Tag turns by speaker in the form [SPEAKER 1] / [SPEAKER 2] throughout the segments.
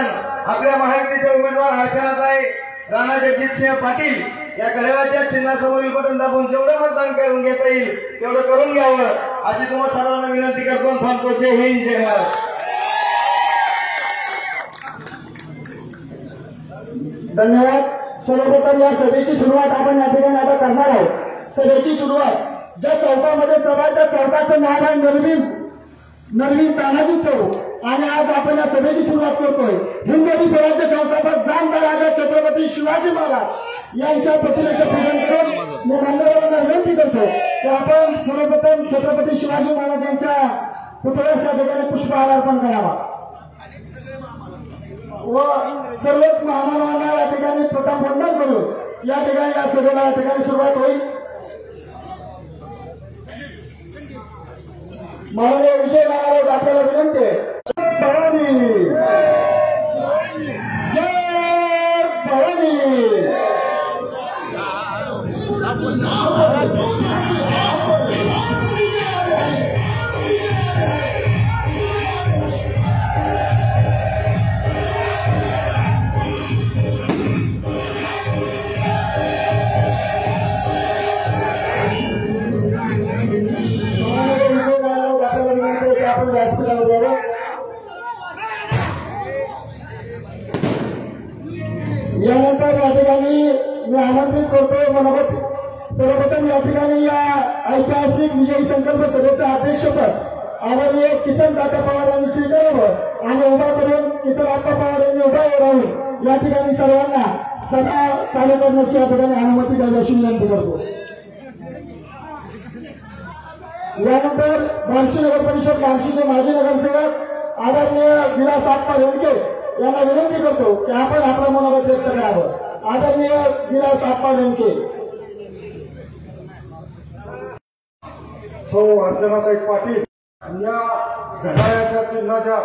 [SPEAKER 1] मतदान आपल्या महायुतीचे उमेदवार अर्चनाताई राणा जगजितसिंह पाटील या कळवाच्या चिन्हासमोरील बटन दाबून जेवढं मतदान करून घेता येईल तेवढं करून घ्यावं अशी तुम्हाला सर्वांना विनंती करतो. थांबतो. जय हिंद, जय महाराष्ट्र.
[SPEAKER 2] धन्यवाद. सर्वप्रथम या सभेची सुरुवात आपण या ठिकाणी आता करणार आहोत. सभेची सुरुवात ज्या चौकामध्ये सभा त्या चौकाचं नाव आहे नरवीन तानाजी चौक आणि आज आपण या सभेची सुरुवात करतोय. हिंदवी स्वराज्य संस्थापक जामदार छत्रपती शिवाजी महाराज यांच्या प्रतिमेचं पूजन करून मी मान्यवरांना विनंती करतो की आपण सर्वप्रथम छत्रपती शिवाजी महाराज यांच्या पुतळ्यास या ठिकाणी पुष्पहार अर्पण करावा व सर्वच महामानवांना या ठिकाणी प्रथम वंदन करून या ठिकाणी या सभेला या ठिकाणी सुरुवात होईल. माननीय विजय महाराज आपल्याला विनंती भवानी जय भवानी. यानंतर या ठिकाणी मी आमंत्रित करतो मनोगत सर्वप्रथम या ठिकाणी या ऐतिहासिक विजयी संकल्प सभेचं अध्यक्षपद आदरणीय किसनदादा पवार यांनी स्वीकारावं आणि उभा करून किसनदादा पवार यांनी उभा राहून या ठिकाणी सर्वांना सभा चालू करण्याची या ठिकाणी अनुमती द्यावी अशी विनंती करतो. यानंतर बार्शी नगर परिषद बार्शीचे माजी नगरसेवक आदरणीय विलास आप्पा रेणके यांना विनंती करतो की आपण आपलं मनोगत व्यक्त करावं. आदरणीय विलास आप्पा रेणके.
[SPEAKER 3] अर्चनाताई पाटील या घड्याळाच्या चिन्हाच्या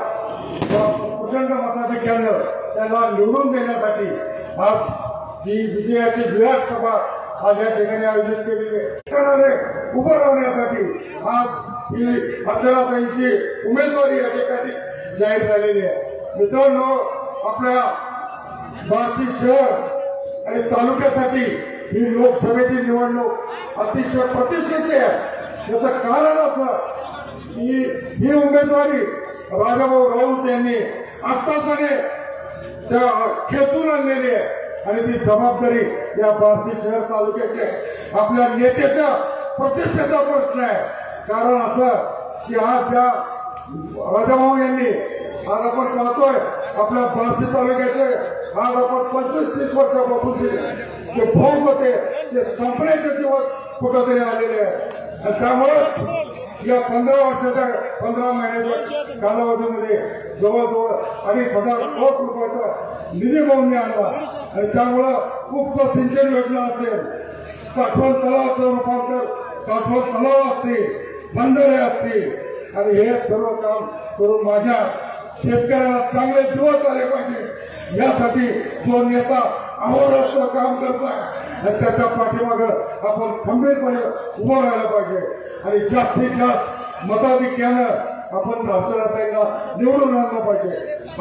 [SPEAKER 3] प्रचंड मताधिक्यानं त्यांना निवडून देण्यासाठी आज ही विजयाची विराट सभा आज या ठिकाणी आयोजित केलेली आहे. उभं राहण्यासाठी आज ही अर्चनाताईंची उमेदवारी या ठिकाणी जाहीर झालेली आहे. मित्रांनो, आपल्या बार्शी शहर आणि तालुक्यासाठी ही लोकसभेची निवडणूक अतिशय प्रतिष्ठेची आहे. याचं कारण असं की ही उमेदवारी राजाभाऊ राऊत यांनी आत्ताच त्या खेचून आणलेली आहे आणि ती जबाबदारी या बार्शी शहर तालुक्याचे आपल्या नेत्याच्या प्रतिष्ठेचा प्रश्न आहे. कारण असं की आज ज्या राजाभाऊ यांनी आज आपण पाहतोय आपल्या बार्शी तालुक्याचे आज आपण 25-30 वर्षापासून जे भोग होते ते संपण्याचे दिवस कुठंतरी आलेले आहेत. आणि त्यामुळेच या 15 महिन्याच्या कालावधीमध्ये जवळजवळ 2,500 कोटी रुपयाचा निधी बांधून आणला आणि त्यामुळं खूपसा सिंचन योजना असेल, साठवण तलावाचं रूपांतर, साठवण तलाव असतील, बंधारे असतील आणि हे सर्व काम करून माझ्या शेतकऱ्याला चांगले दिवस आले पाहिजे यासाठी जो नेता अहोरात्र काम करताय आणि त्याच्या पाठीमागं आपण खंबीरपणे उभं राहायला पाहिजे आणि जास्तीत जास्त मताधिक्यानं आपण अर्चनाताईंना निवडून आणलं पाहिजे.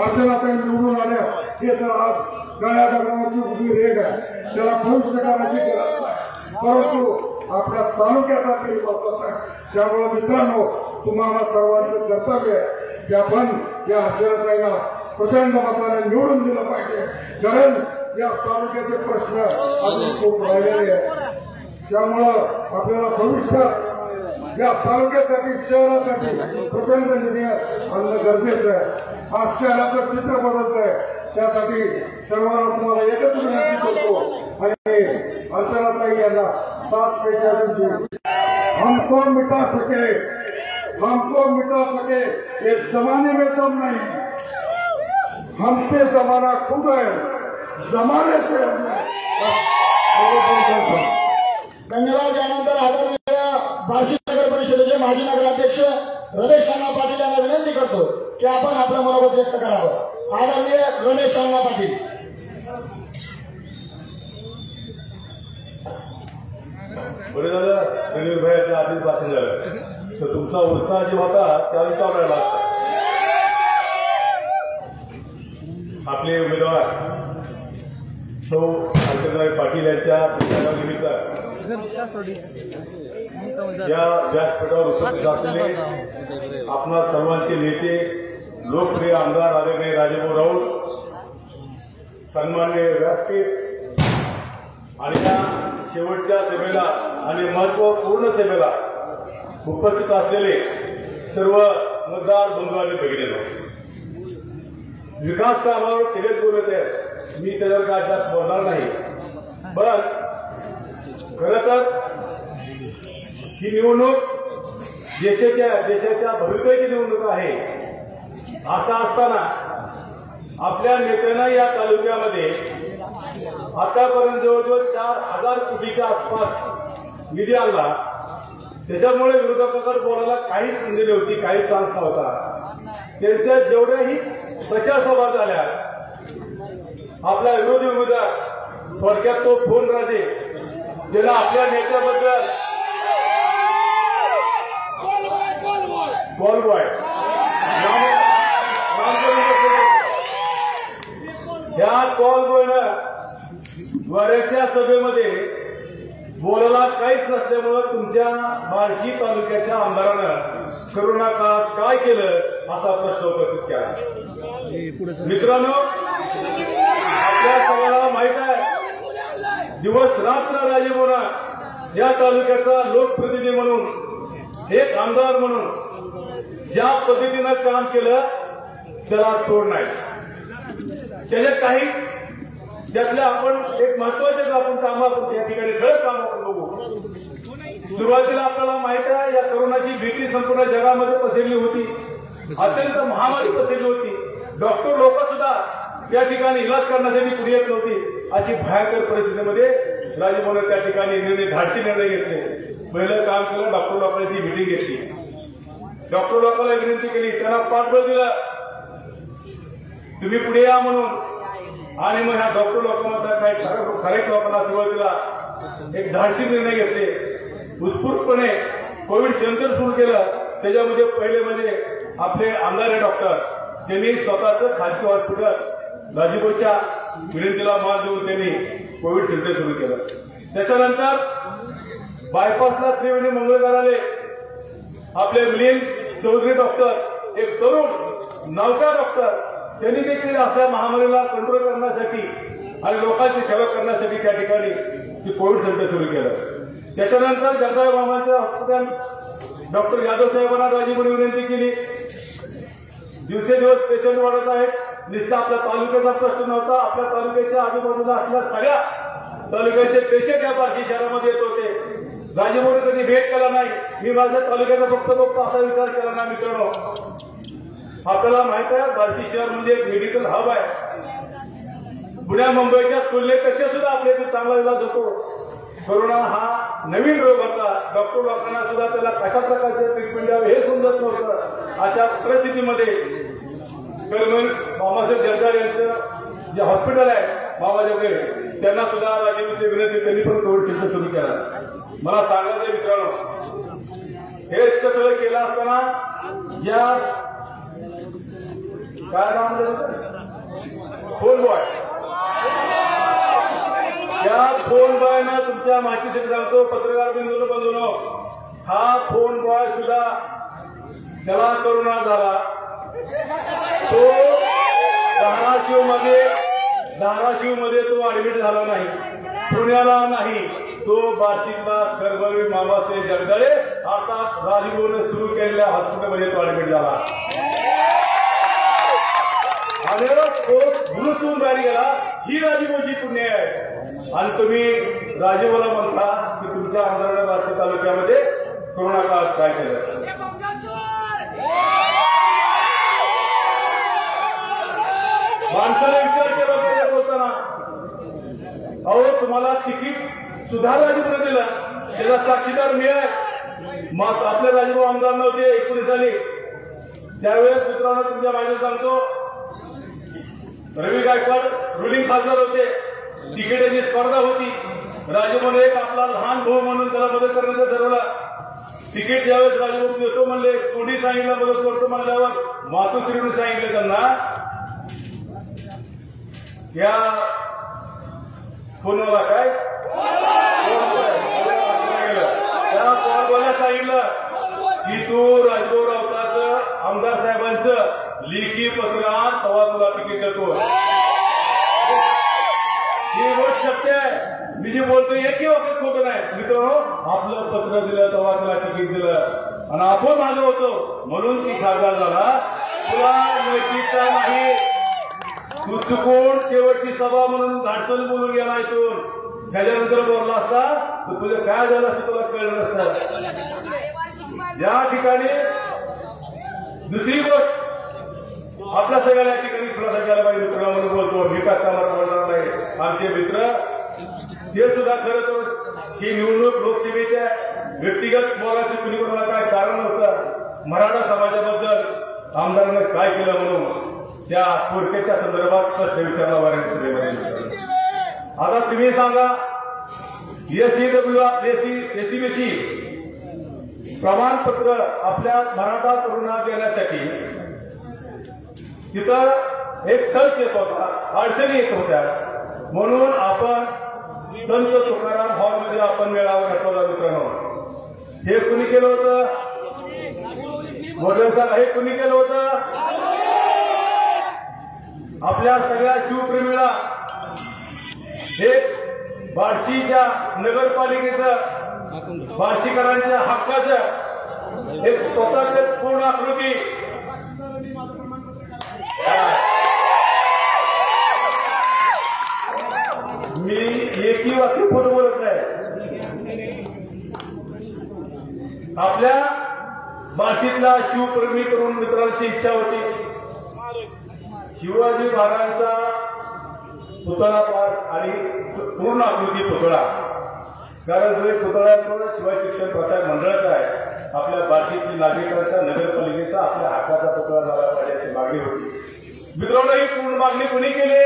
[SPEAKER 3] अर्चनाताई निवडून आल्या हे तर आज गळ्या दगडावरची उभी रेग आहे, त्याला भविष्यकाळाची गरज नाही, परंतु आपल्या तालुक्यासाठी महत्वाचं आहे. त्यामुळे मित्रांनो, तुम्हाला सर्वांचं कर्तव्य आहे की आपण या अर्चनाताईंना प्रचंड मताने निवडून दिलं पाहिजे. कारण या तालुक्याचे प्रश्न अजून खूप राहिलेले आहेत. त्यामुळं आपल्याला भविष्यात या तालुक्यासाठी शहरासाठी प्रचंड निधी आणणं गरजेचं आहे. आज शहराचं चित्र बदलत आहे, त्यासाठी सर्वांना तुम्हाला एकच विनंती करतो आणि अर्चनाताई यांना 7 पैसा दिवशी हमको मिटा सके एक जमाने में दम नहीं, हमसे जमाना खुद है, जमाने से
[SPEAKER 2] धन्यवाद. यानंतर आदरणीय बार्शी नगर परिषदेचे माजी नगराध्यक्ष रमेश अण्णा पाटील यांना विनंती करतो की आपण आपलं मनोगत व्यक्त करावं. आदरणीय रमेश अण्णा पाटील.
[SPEAKER 4] बरं झालं रणवीर भाईच्या आधीच भाषण झालं तर तुमचा उत्साह जे होता त्यावेळी चालवायला लागला. आपले उमेदवार सौ अर्चनाताई पाटील यांच्या प्रचारानिमित्त या व्यासपीठावर उपस्थित असलेले आपणा सर्वांचे नेते लोकप्रिय आमदार आदरणीय राजेभाऊ राऊत, सन्माननीय व्यासपीठ आणि या शेवटच्या सभेला आणि महत्वपूर्ण सभेला उपस्थित असलेले सर्व मतदार बंधू आणि भगिनींनो, विकास कामावर सगळेच बोलत आहेत, मी त्याच्यावर काय जास्त बोलणार नाही. पण खरं तर ही निवडणूक देशाच्या भविष्याची निवडणूक आहे. असं असताना आपल्या नेत्यानं या तालुक्यामध्ये आतापर्यंत जवळजवळ 4,000 कोटीच्या आसपास निधी आणला. त्याच्यामुळे विरोधकांकडे बोलायला काहीच संधी नव्हती, काहीच चान्स नव्हता. त्यांच्या जेवढ्याही प्रचारसभा झाल्या, आपला विरोधी उमेदवार थोडक्यात तो फोन राजे ज्याला आपल्या नेत्याबद्दल कॉल बॉय या कॉल बॉयनं वऱ्याच्या सभेमध्ये बोलायला काहीच नसल्यामुळं तुमच्या बार्शी तालुक्याच्या आमदारानं करोना काळात काय केलं असा प्रश्न उपस्थित केला. मित्रांनो, आपल्या सगळ्याला माहित आहे, दिवस रात्र राजेभाऊना या तालुक्याचा लोकप्रतिनिधी म्हणून, एक आमदार म्हणून ज्या पद्धतीनं काम केलं त्याला तोड नाही. त्याच्यात काही त्यातल्या आपण एक महत्वाचे आपण काम या ठिकाणी खरं काम आपण बघू. सुरुवातीला आपल्याला माहित आहे, या कोरोनाची भीती संपूर्ण जगामध्ये पसरली होती, अत्यंत महामारी पसरली होती. डॉक्टर लोक सुद्धा त्या ठिकाणी इलाज करण्यासाठी पुढे येत नव्हती. अशी भयंकर परिस्थितीमध्ये राजेभाऊने त्या ठिकाणी धाडसी निर्णय घेतले. पहिलं काम केलं, डॉक्टर लोकांची मीटिंग घेतली, डॉक्टर लोकांना विनंती केली, त्यांना पाठबळ दिलं, तुम्ही पुढे या म्हणून. आणि मग ह्या डॉक्टर लोकांना काही खरेच लोकांना सुरुवातीला एक धाडसी निर्णय घेतले. उत्स्फूर्तपणे कोविड सेंटर सुरू केलं. त्याच्यामध्ये पहिले म्हणजे आपले आमदार डॉक्टर त्यांनी स्वतःचं खाजगी हॉस्पिटल राजेभाऊच्या विनंतीला मान देऊन त्यांनी कोविड सेंटर सुरू केलं. त्याच्यानंतर बायपासला त्रिवेणी मंगळवार आले आपले मिलिंद चौधरी डॉक्टर, एक तरुण नौका डॉक्टर, त्यांनी देखील अशा महामारीला कंट्रोल करण्यासाठी आणि लोकांची सेवा करण्यासाठी त्या ठिकाणी कोविड सेंटर सुरू केलं. त्याच्यानंतर जगदाळे मामांचं हॉस्पिटल डॉक्टर यादव साहेबांना राजेभाऊने विनंती केली. दिवसेदिवस पेशंट वाढत आहेत. नुसता आपल्या तालुक्याचा प्रश्न नव्हता, आपल्या तालुक्याच्या आजूबाजूला असलेल्या सगळ्या तालुक्याचे पेशंट या बार्शी शहरामध्ये येत होते. राजेभाऊने कधी भेट केला नाही. मी माझ्या तालुक्याचा फक्त असा विचार केला नाही. मित्रांनो, आपल्याला माहित आहे, बार्शी शहर म्हणजे एक मेडिकल हब आहे. पुण्या मुंबईच्या तुलनेपेक्षा सुद्धा आपल्या इथे चांगला इलाज होतो. कोरोना हा नवीन रोग होता. डॉक्टर लोकांना सुद्धा त्याला कशा प्रकारचे ट्रीटमेंट द्यावे हे समजत नव्हतं. अशा परिस्थितीमध्ये कर्मल मामासाहेब जगदाळे यांचं जे हॉस्पिटल आहे मामाजवळे, त्यांना सुद्धा राजेभाऊची विनंती, त्यांनी पण कोविड सेंटर सुरू केला. मला सांगायचं मित्रांनो, हे इतकं सगळं केलं असताना या काय नाम फोन बॉय, त्या फोन बॉयनं तुमच्या माहितीसाठी सांगतो, पत्रकार बंधूंनो, हा फोन बॉय सुद्धा त्याला करोना झाला. तो धाराशिवमध्ये तो ऍडमिट झाला नाही, पुण्याला नाही, तो बार्शीतला कर्मवीर मामासाहेब जगदाळे अर्थात राजभाऊने सुरू केलेल्या हॉस्पिटलमध्ये तो ऍडमिट झाला. आणि तो दुरुस्तून बाहेर गेला. ही राजेभाऊची पुण्य आहे. आणि तुम्ही राजेभाऊला म्हणता की तुमच्या आमदाराने बार्शी तालुक्यामध्ये कोरोना काळात काय केलं. माणसाला विचार केला पाहिजे बोलताना. अहो, तुम्हाला तिकीट सुद्धा राजेभाऊने दिलं, त्याचा साक्षीदार मी आहे. मग आपले राजेभाऊ आमदार नव्हते 19 साली. त्यावेळेस मित्रांनो तुमच्या माहिती सांगतो, रवी गायकवाड रुलिंग खासदार होते. तिकिटाची स्पर्धा होती. राजेभाऊने एक आपला लहान भाऊ म्हणून त्याला मदत करण्याचं ठरवलं. तिकीट ज्यावेळेस राजेभाऊ देतो म्हणले, कोणी सांगितलं मदत करतो म्हणल्यावर मातोश्रीने सांगितलं त्यांना या फोनला काय त्या कॉलवाल्या सांगितलं की तू राजभाऊ राऊताचं आमदार साहेबांचं लेखी पत्र आण तेव्हा तुला तिकीट देतो. ही गोष्ट सत्य आहे. मी जे बोलतोय एकही वखत खोटं नाही. मित्रांनो, आपलं पत्र दिलं तेव्हा तुला तिकीट दिलं आणि आपण मागे होतो म्हणून ती खासदार झाला. तुला नैतिकता नाही. तू चुकून शेवटची सभा म्हणून धाडचण बोलून गेला इथून. त्याच्यानंतर बोलला असता तर तुझं काय झालं असं तुला कळलं नसतं. या ठिकाणी दुसरी गोष्ट आपल्या सगळ्या या ठिकाणी खुलासा केला पाहिजे. मित्रांनो बोलतो विकास कामाला बोलणार नाही. आमचे मित्र ते सुद्धा खरं तर ही निवडणूक लोकसभेच्या व्यक्तिगत बोलायची कुणी कोणाला काय कारण होतं. मराठा समाजाबद्दल आमदारांनी काय केलं म्हणून त्या पोरकेच्या संदर्भात प्रश्न विचारला वाऱ्या सभेमध्ये. आता तुम्ही सांगा एसीबीसी प्रमाणपत्र आपल्या मराठा तरुणांना देण्यासाठी तिथं एक खर्च येत होता, अडचणी येत होत्या म्हणून आपण संत तुकाराम हॉलमध्ये आपण मेळावा घेतला. मित्रांनो, हे कुणी केलं होतं? मोदीं साहेब हे कुणी केलं होतं? आपल्या सगळ्या शिवप्रेमीला हे बार्शीच्या नगरपालिकेचं बार्शीकरांच्या हक्काचं एक स्वतःच पूर्ण आकृती मी एकही वाक्य खोटं बोलत नाही. आपल्या बार्शीतला शिवप्रेमी तरुण मित्रांची इच्छा होती शिवाजी महाराजांचा पुतळा पार्क आणि पूर्ण आकृती पुतळा. कारण जो एक पुतळ्याचा शिवाय शिक्षण प्रसार मंडळाचा आहे. आपल्या बार्शीतील नागरिकांचा नगरपालिकेचा आपल्या हक्काचा पुतळा झाला पाहिजे अशी मागणी होती. मित्रांनो, ही पूर्ण मागणी कुणी केली?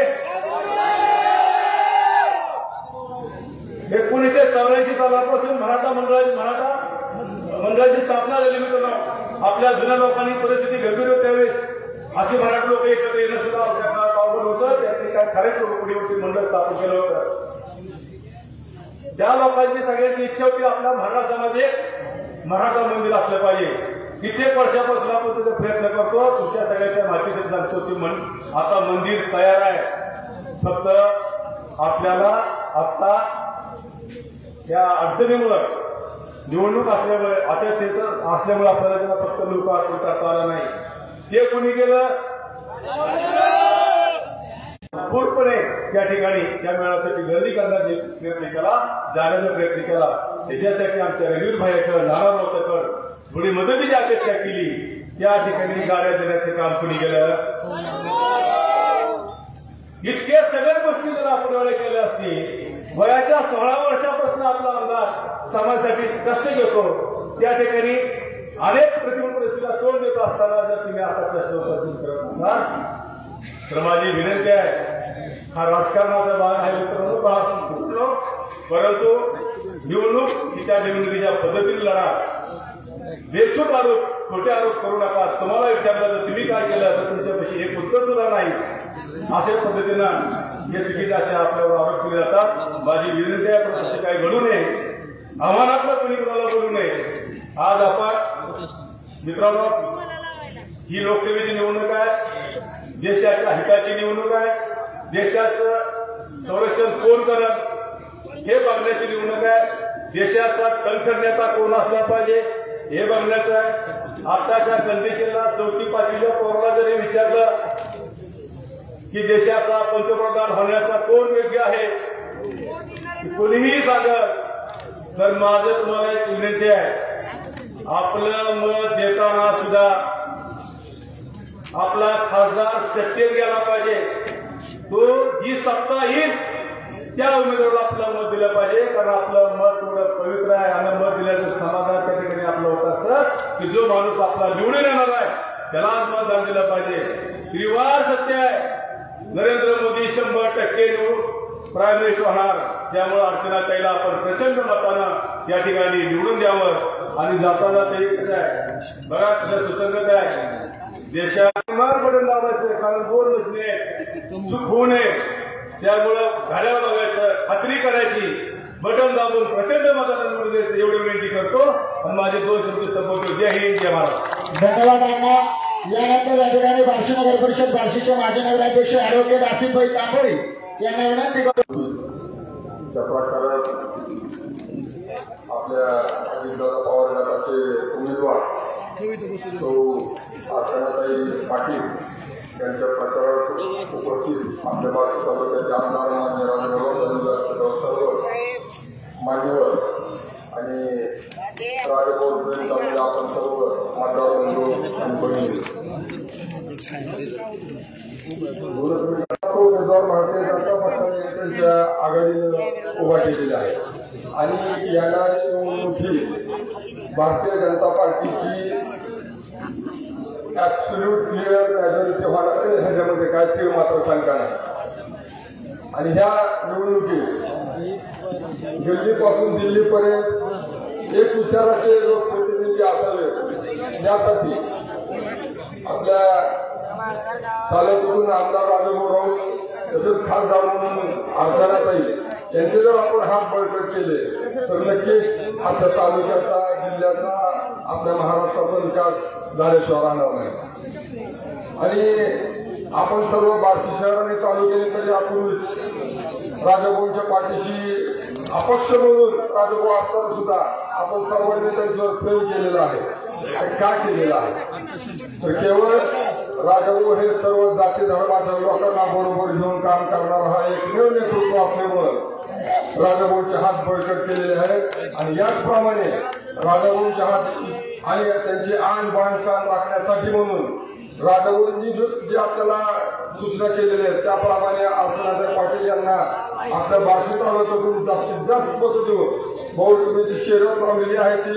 [SPEAKER 4] 1984 सालापासून मराठा मंडळाची स्थापना झाली. मित्रांनो, आपल्या जुन्या लोकांनी परिस्थिती गंभीर होती त्यावेळेस असे मराठी लोक एकत्र येणं सुद्धा त्या काळात अवघड होतं. त्याचे काय खरेच पुढे मंडळ स्थापन केलं होतं. त्या लोकांची सगळ्यांची इच्छा होती आपला मराठा समाज एक मराठा मंदिर असलं पाहिजे. कित्येक वर्षापासून आपण त्याचा प्रयत्न करतो. तुमच्या सगळ्यांच्या माहितीसाठी सांगतो की आता मंदिर तयार आहे. फक्त आपल्याला आता या अडचणीमुळे निवडणूक असल्यामुळे आचारसंहिता असल्यामुळे आपल्याला त्याला फक्त लोकार्पण करता आला नाही. ते कोणी केलं? पूर्णपणे त्या ठिकाणी त्या मेळाव्यासाठी गर्दी करण्याचा प्रयत्न केला, जाण्याचा प्रयत्न केला. त्याच्यासाठी आमच्या रवीर भाईकडे नाना राऊताकडे थोडी मदतीची अपेक्षा केली. त्या ठिकाणी गाड्या देण्याचं काम कोणी केलं? इतक्या सगळ्या गोष्टी जर आपण वेळे केल्या असती. वयाच्या 16 वर्षापासून आपला आमदार समाजासाठी कष्ट घेतो. त्या ठिकाणी अनेक प्रतिकूल परिस्थितीला तोंड देत असताना जर तुम्ही असा प्रश्न उपस्थित करत असाल तर माझी विनंती आहे, हा राजकारणाचा भाग आहे मित्रांनो. परंतु निवडणूक ही त्या निवडणुकीच्या पद्धतीने लढा. बेछूट आरोप, खोटे आरोप करू नका. तुम्हाला विचारलं तर तुम्ही काय केलं तर तुमच्यापाशी एक उत्तर सुद्धा नाही. अशाच पद्धतीनं हे चुकीचे असे आपल्यावर आरोप केले जातात. माझी विनंती आहे, पण असे काही घडू नये. आव्हानात्मक कोणी कोणाला बोलू नये. आज आपण मित्रांनो, ही लोकसभेची निवडणूक आहे. देशाच्या हिताची निवडणूक आहे. देशाचं संरक्षण कोण करत हे बघण्याची निवडणूक आहे. देशाचा कणखर नेता कोण असला पाहिजे हे बघण्याचं आहे. आताच्या कंडिशनला 4थी-5वीच्या पोराला जरी विचारलं की देशाचा पंतप्रधान होण्याचा कोण योग्य आहे कोणीही सांगत तर माझं तुम्हाला एक विनंती आहे, आपलं मत देताना सुद्धा आपला खासदार सत्तेत गेला पाहिजे. तो जी सत्ता येईल त्या उमेदवाराला आपलं मत दिलं पाहिजे. कारण आपलं मत थोडं पवित्र आहे आणि मत दिल्याचं समाधान त्या ठिकाणी आपलं होत असतं की जो माणूस आपला निवडून येणार आहे त्यालाच मतदान दिलं पाहिजे. त्रिवार सत्य आहे. नरेंद्र मोदी 100% प्राईम मिनिस्टर होणार. त्यामुळे अर्चना ताईला आपण प्रचंड मतानं या ठिकाणी निवडून द्यावं. आणि जाता जाता एकच आहे, बराच सुसंगत आहे. देशात मार पडून लावायचं, कारण 2 महिने चूक होऊ नये. त्यामुळं घड्याळ बघायचं, खात्री करायची, बटन दाबून प्रचंड मतांना निवडून द्यायचं एवढी विनंती करतो आणि माझे 2 शब्द संपवतो. जय हिंद, जय महाराज.
[SPEAKER 2] धन्यवाद अण्णा. यानंतर या ठिकाणी बार्शी नगर परिषद बार्शीचे माजी नगराध्यक्ष ॲडव्होकेट आसिफभाई तांबोळी यांना विनंती करतो.
[SPEAKER 3] त्या प्रकारात आपल्या अजितदादा पवार गटाचे उमेदवार सौ अर्चनाताई पाटील यांच्या प्रचारात उपस्थित आपल्या बार्शी तालुक्याचे आमदार मान्य राजभाऊ सर्व मान्यवर आणि राजभाऊ आपण सर्व मतदार बंधू आणि बहिणी उमेदवार भारतीय जनता पक्षाने त्यांच्या आघाडीनं उभा केलेला आहे आणि याला निवडणुकीत भारतीय जनता पार्टीची ऍब्सोल्यूट क्लिअर मेजॉरिटी होणार आहे ह्याच्यामध्ये काय ते मात्र शंका नाही. आणि ह्या निवडणुकीत दिल्लीपासून दिल्लीपर्यंत एक विचाराचे लोकप्रतिनिधी असावे यासाठी आपल्या तालुक्यातून आमदार राजभाऊ राऊत तसेच खासदार म्हणून अर्चनाताई यांचे जर आपण हात बळकट केले तर नक्कीच आपल्या तालुक्याचा, जिल्ह्याचा, आपल्या महाराष्ट्राचा विकास झाल्याशिवाय राहणार नाही. आणि आपण सर्व बार्शी शहर आणि तालुक्याने तरी आपण राजाभाऊंच्या पाठीशी अपक्ष म्हणून राजाभाऊ असताना सुद्धा आपण सर्वांनी त्यांच्यावर प्रेम केलेलं आहे. का केलेलं आहे तर केवळ राजाभाऊ हे सर्व जाती धर्माच्या लोकांना बरोबर घेऊन काम करणारा हा एकमेव नेतृत्व असल्यामुळं राजाभाऊंचे हात बळकट केलेले आहेत. आणि याचप्रमाणे राजाभाऊंचे हात आणि त्यांची आण बाण शान राखण्यासाठी म्हणून राजाभाऊंनी जे आपल्याला सूचना केलेल्या आहेत त्याप्रमाणे अर्चनाताई पाटील यांना आपल्या बार्शी तालुक्यातून जास्तीत जास्त मतं देऊन भाऊ तुम्ही जी शर्यत लावलेली आहे ती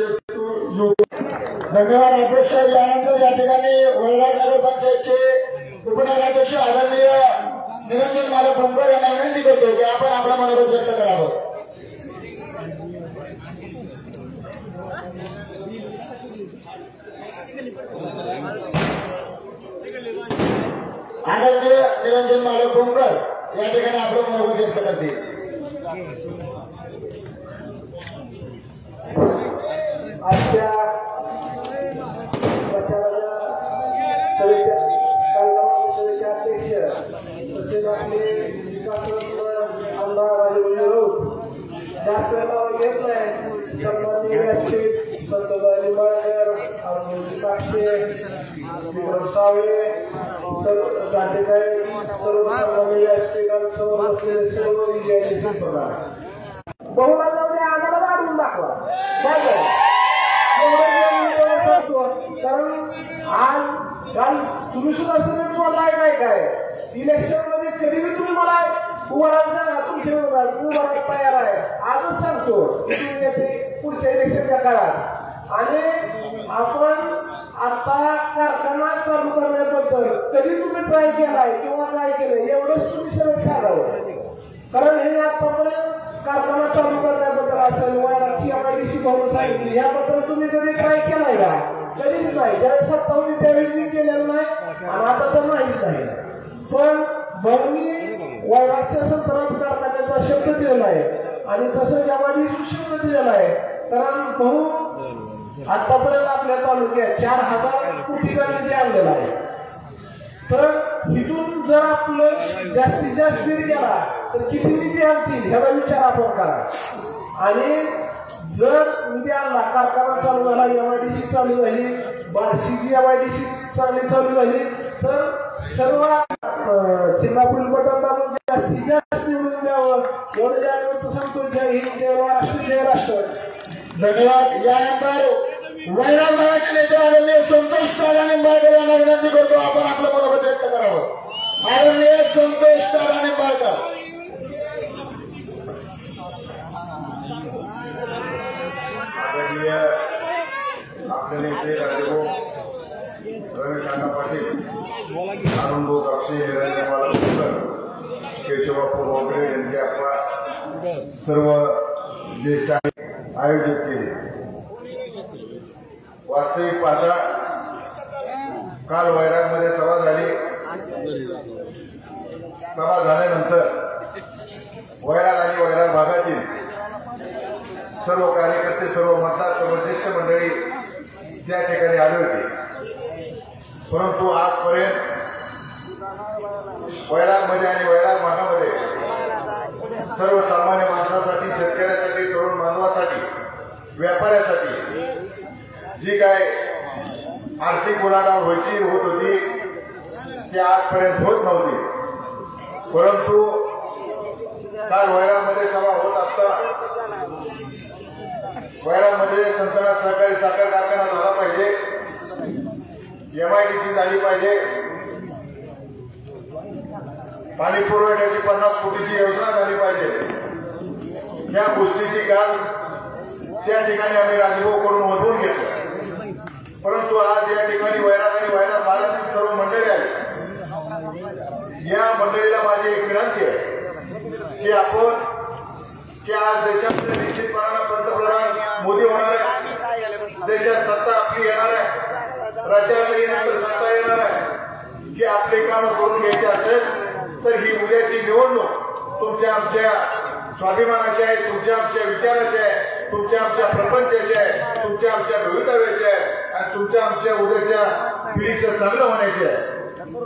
[SPEAKER 2] धन्यवाद अध्यक्ष. यानंतर या ठिकाणी वैराग नगरपंचायतचे उपनगराध्यक्ष आदरणीय निरंजन मालक भोंगर यांना विनंती करतो की आपण आपला मनोगत व्यक्त करावं. आदरणीय निरंजन मालक भोंगर या ठिकाणी आपलं मनोगत व्यक्त करतील.
[SPEAKER 1] आजच्या प्रचाराच्या सभेच्या सभेचे अध्यक्ष तसेच आपले विकास आमदार राजभाऊ राऊत जास्त नाव घेत नाही. सन्माननीय व्यासपीठ संतोबा निंबाळकर, काक्षे, विक्रम सावळे, सर्व जातेसाहेब, सर्व सन्माननीय व्यासपीठांसमोर बसलेले सर्व विजयाचे संप्रदाय बहुमान आम्हाला वाढवून दाखवा. कारण आज काल तुम्ही सुद्धा सगळे बोललाय काय इलेक्शन मध्ये कधी बी तुम्ही मला उभारायला सांगा, तुमच्या उभारायला तयार आहे. आजच सांगतो तुम्ही येते पुढच्या इलेक्शनच्या काळात. आणि आपण आता कारखाना चालू करण्याबद्दल कधी तुम्ही ट्राय केलाय किंवा काय केलंय एवढंच तुम्ही सगळं सांगावं. कारण हे आतापर्यंत कारखाना चालू करण्याबद्दल असेल, वैरागची एमआयडीसी भरून सांगितली याबद्दल तुम्ही कधी ट्राय केलाय का? कधीच नाही. ज्यावेळेस सत्ता होती त्यावेळेस मी केलेलं नाही आणि आता तर नाहीच आहे. पण भाऊनी वैरागच्या संदर्भात कारखान्याचा शब्द दिलेला आहे आणि तसंच एमआयडीसी शब्द दिलेला आहे. कारण भाऊ आतापर्यंत आपल्या तालुक्यात 4,000 कोटीचा निधी आणलेला आहे. तर इथून जर आपलं जास्तीत जास्त निधी गेला तर किती निधी आणतील ह्याचा विचार आपण करा. आणि जर निधी आणला, कारखाना चालू झाला, एमआयडीसी चालू झाली, बार्शीची एमआयडीसी चांगली चालू झाली तर सर्व चिन्हापुढील बटन दाबून जास्तीत जास्त निवडून द्यावं एवढं जाणवतो सांगतो. जय हिंद, जय महाराष्ट्र, जय राष्ट्र.
[SPEAKER 2] धन्यवाद. यानंतर वैराग नगरचे नेते आदरणीय संतोष दादा निंबाळकर यांना विनंती करतो आपण आपलं मनोगत व्यक्त करावं. आदरणीय संतोष दादा निंबाळकर.
[SPEAKER 3] आपले नेते राजेभाऊ रमेशअण्णा पाटील, अरुणभाऊ काक्षे, निरंजन मालक भोंगर, केशवबापू बोगरे यांचे आपला सर्व ज्येष्ठ आयोजित केले. वास्तविक पाहता काल वैरागमध्ये सभा झाली. सभा झाल्यानंतर वैराग आणि वैराग भागातील सर्व कार्यकर्ते, सर्व मतदार, सर्व ज्येष्ठ मंडळी त्या ठिकाणी आले होते. परंतु आजपर्यंत वैरागमध्ये आणि वैराग भागामध्ये सर्वसामान्य माणसासाठी, शेतकऱ्यासाठी, तरुण बांधवासाठी, व्यापाऱ्यासाठी जी काय आर्थिक उलाढाल व्हायची होत होती ती आजपर्यंत होत नव्हती. परंतु काल वैरागमध्ये सभा होत असताना वैरागमध्ये संतनाथ सहकारी साखर कारखाना झाला पाहिजे, MIDC झाली पाहिजे, पाणी पुरवठ्याची 50 कोटीची योजना झाली पाहिजे. या गोष्टीची काल त्या ठिकाणी आम्ही राजभाऊ करून वधवून घेतलं. परंतु आज या ठिकाणी वैराग आणि वैराग भागातील सर्व मंडळी आहेत. या मंडळीला माझी एक विनंती आहे की आपण आज देशामध्ये निश्चितपणानं पंतप्रधान मोदी होणार आहे, देशात सत्ता आपली येणार आहे, राज्यातही नंतर सत्ता येणार आहे. की आपले काम करून घ्यायचे असेल तर ही उद्याची निवडणूक तुमच्या आमच्या स्वाभिमानाची आहे, तुमच्या आमच्या विचाराची आहे, तुमच्या आमच्या प्रपंचाची आहे, तुमच्या आमच्या भवितव्याची आहे आणि तुमच्या आमच्या उद्याच्या पिढीचं चांगलं होण्याचे आहे.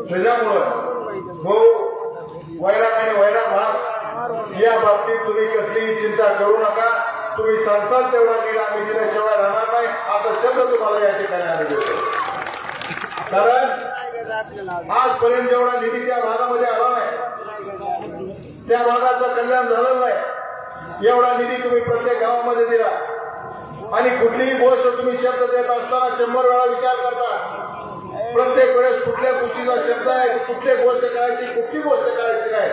[SPEAKER 3] त्याच्यामुळं वैराग आणि वैराग भाग या बाबतीत तुम्ही कसलीही चिंता करू नका. तुम्ही सांगसाल तेवढा निधी आम्ही दिल्याशिवाय राहणार नाही असा शब्द तुम्हाला या ठिकाणी आम्ही देतो. कारण आजपर्यंत जेवढा निधी त्या भागामध्ये आला नाही, त्या भागाचं कल्याण झालं नाही, एवढा निधी तुम्ही प्रत्येक गावामध्ये दिला. आणि कुठलीही गोष्ट तुम्ही शब्द देत असताना 100 वेळा विचार करता. प्रत्येक वेळेस कुठल्या गोष्टीचा शब्द आहे, कुठली गोष्ट करायची, कुठली गोष्ट करायची नाही,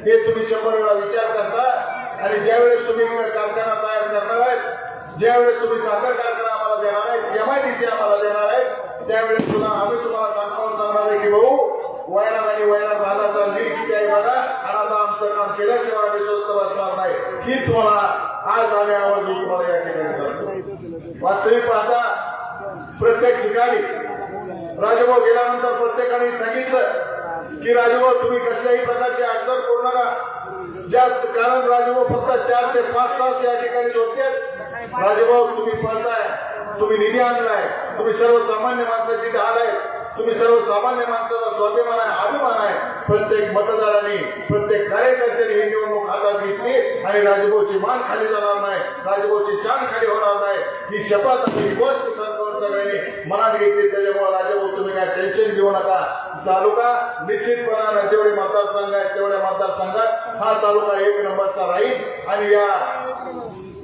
[SPEAKER 3] हे तुम्ही 100 वेळा विचार करता. आणि ज्यावेळेस तुम्ही कारखाना तयार करणार आहेत, ज्यावेळेस तुम्ही साखर कारखाना आम्हाला देणार आहेत, MIDC आम्हाला देणार आहेत, त्यावेळेस सुद्धा आम्ही तुम्हाला कामकावून सांगणार आहे की भाऊ वैराग आणि वैराग भागाचा नीट किती आहे बघा, आणि आता आमचं काम केल्याशिवाय आम्ही स्वस्त बसणार नाही. ही तुम्हाला आज आम्ही आवर्जून तुम्हाला या ठिकाणी सांगतो. वास्तविक पाहता प्रत्येक ठिकाणी राजभाऊ गेल्यानंतर प्रत्येकाने सांगितलं की राजभाऊ तुम्ही कसल्याही प्रकारची अडचण करू नका. कारण राजभाऊ फक्त 4 ते 5 तास या ठिकाणी झोपतात. राजभाऊ तुम्ही पळताय, तुम्ही निधी आणलाय, तुम्ही सर्वसामान्य माणसाची ढाल आहे, तुम्ही सर्वसामान्य माणसाचा स्वाभिमान आहे, अभिमान आहे. प्रत्येक मतदारांनी, प्रत्येक कार्यकर्त्यांनी ही निवडणूक हातात घेतली आणि राजभाऊची मान खाली जाणार नाही, राजभाऊची शान खाली होणार नाही ही शपथ आणि ही गोष्ट सगळ्यांनी मनात घेतली. त्याच्यामुळे राजभाऊ तुम्ही काय टेन्शन घेऊ नका. तालुका निश्चितपणानं जेवढे मतदारसंघ आहेत तेवढ्या मतदारसंघात हा तालुका 1 नंबरचा राहील आणि या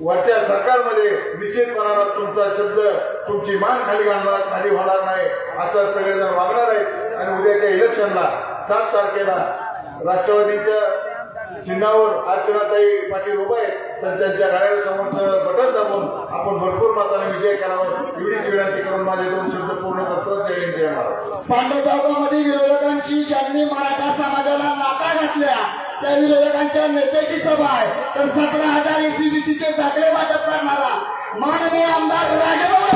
[SPEAKER 3] वरच्या सरकारमध्ये निश्चितपणानं तुमचा शब्द, तुमची मान खाली होणार नाही असं सगळेजण वागणार आहेत. आणि उद्याच्या इलेक्शनला 7 तारखेला राष्ट्रवादीच्या चिन्हावर अर्चनाताई पाटील उभे आहेत, तर त्यांच्या गाड्यासमोरचं बटन दाबून आपण भरपूर मताने विजय करावा एवढीच विनंती करून माझे 2 शब्द पूर्ण करतो. जय हिंद, जय महाराष्ट्र.
[SPEAKER 2] पांडवगावमध्ये विरोधकांची ज्यांनी मराठा समाजाला लाथा घातल्या त्या विरोधकांच्या नेत्याची सभा आहे. तर 17,000 ECBCचे दाखले वाटप करणारा माननीय आमदार राजभाऊ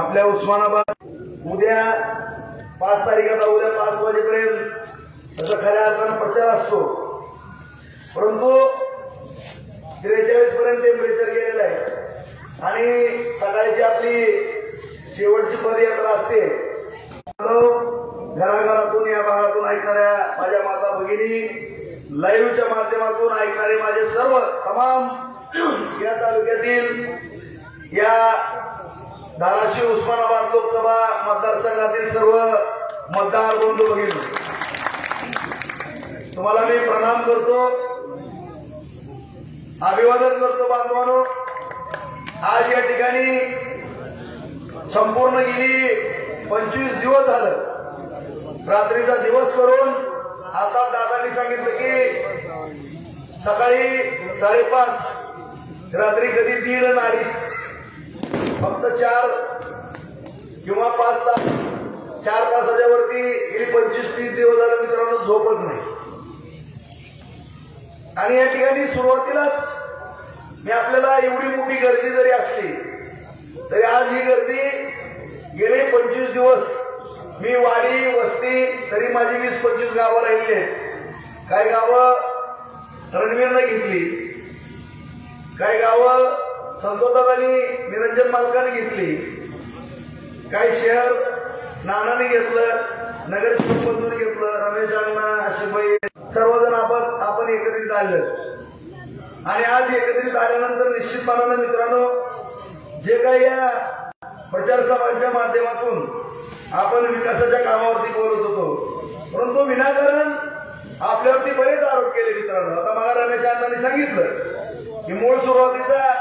[SPEAKER 1] आपल्या उस्मानाबाद उद्या 5 तारखेला उद्या 5 वाजेपर्यंत त्याचा खऱ्या अर्थानं प्रचार असतो. परंतु 43 पर्यंत टेम्परेचर गेलेलं आहे आणि सकाळची आपली शेवटची पदयात्रा असते. घराघरातून या भागातून ऐकणाऱ्या माझ्या माता भगिनी, लाईव्हच्या माध्यमातून ऐकणारे माझे सर्व तमाम या तालुक्यातील या धाराशिव उस्मानाबाद लोकसभा मतदारसंघातील सर्व मतदार बंधू भगिनी, तुम्हाला मी प्रणाम करतो, अभिवादन करतो. बांधवांनो, आज या ठिकाणी संपूर्ण गेली 25 दिवस झालं रात्रीचा दिवस करून आता दादांनी सांगितलं सकाळी 5:30, रात्री कधी 3 आणि 2:30, फक्त 4 किंवा 5 तास, 4 तासाच्या वरती गेली 25-30 दिवस झाले मित्रांनो झोपच नाही. आणि या ठिकाणी सुरुवातीलाच मी आपल्याला एवढी मोठी गर्दी जरी असली तरी आज ही गर्दी गेले 25 दिवस मी वाडी वस्ती तरी माझी 20-25 गावं राहिली आहेत. काही गावं रणवीरनं घेतली, काही गावं संतोषदादांनी निरंजन मालकाने घेतली, काही शहर नानाने घेतलं, नगरसेवक बंधूंनी घेतलं, रमेश अण्णा आशिफबाई सर्वजण आपण एकत्रित आलं. आणि आज एकत्रित आल्यानंतर निश्चितपणानं मित्रांनो जे काही या प्रचार सभांच्या माध्यमातून आपण विकासाच्या कामावरती बोलत होतो, परंतु विनाकारण आपल्यावरती बरेच आरोप केले मित्रांनो. आता मला रमेश अण्णांनी सांगितलं की मूळ सुरुवातीचा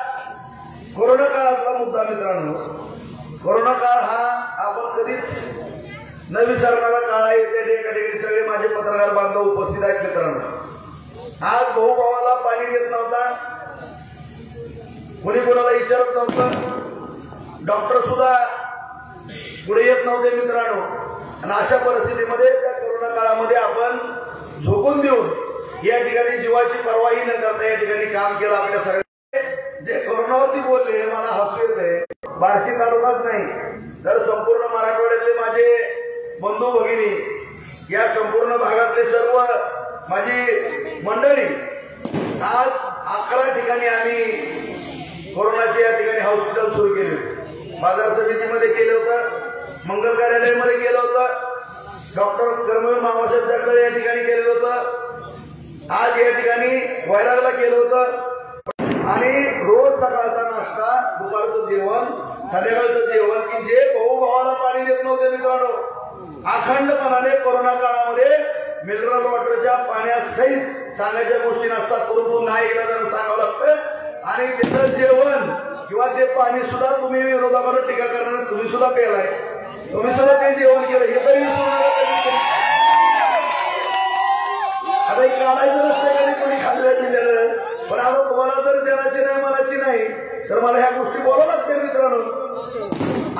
[SPEAKER 1] कोरोना काळातला मुद्दा मित्रांनो, कोरोना काळ हा आपण कधीच न विसरणारा काळ आहे. त्या ठिकाणी सगळे माझे पत्रकार बांधव उपस्थित आहेत मित्रांनो. आज भाऊ भावाला पाणी देत नव्हता, कोणी कोणाला विचारत नव्हतं, डॉक्टर सुद्धा पुढे येत नव्हते मित्रांनो. आणि अशा परिस्थितीमध्ये त्या कोरोना काळामध्ये आपण झोकून देऊन या ठिकाणी जीवाची पर्वाही न करता या ठिकाणी काम केलं. आपल्या सगळ्या जे कोरोनावरती बोलले मला हसू येत आहे. बार्शी तालुकाच नाही तर संपूर्ण मराठवाड्यातले माझे बंधू भगिनी, या संपूर्ण भागातले सर्व माझी मंडळी, आज 11 ठिकाणी आम्ही कोरोनाचे या ठिकाणी हॉस्पिटल सुरू केले. बाजार समितीमध्ये केलं होतं, मंगल कार्यालयामध्ये केलं होतं, डॉक्टर कर्मवीर मामासाहेब जाकळे या ठिकाणी केलेलं होतं, आज या ठिकाणी वैरागला केलं होतं. आणि रोज सकाळचा नाश्ता, दुपारचं जेवण, संध्याकाळचं जेवण, की जे भाऊ भावाला पाणी देत नव्हते मित्रांनो, अखंडपणाने कोरोना काळामध्ये मिनरल वॉटरच्या पाण्यासहित सांगायच्या गोष्टी नसतात, परंतु नाही इलाजानं सांगावं लागतं. आणि त्याचं जेवण किंवा ते पाणी सुद्धा तुम्ही विरोधाकडे टीका करणार, तुम्ही सुद्धा पेलाय, तुम्ही सुद्धा ते जेवण केलं हे तरी आता काढायचं नसतं कधी कोणी खाल्ल्या दिलेलं. पण आता तुम्हाला जर जनाची नाही मनाची नाही तर मला ह्या गोष्टी बोलावं लागतील मित्रांनो.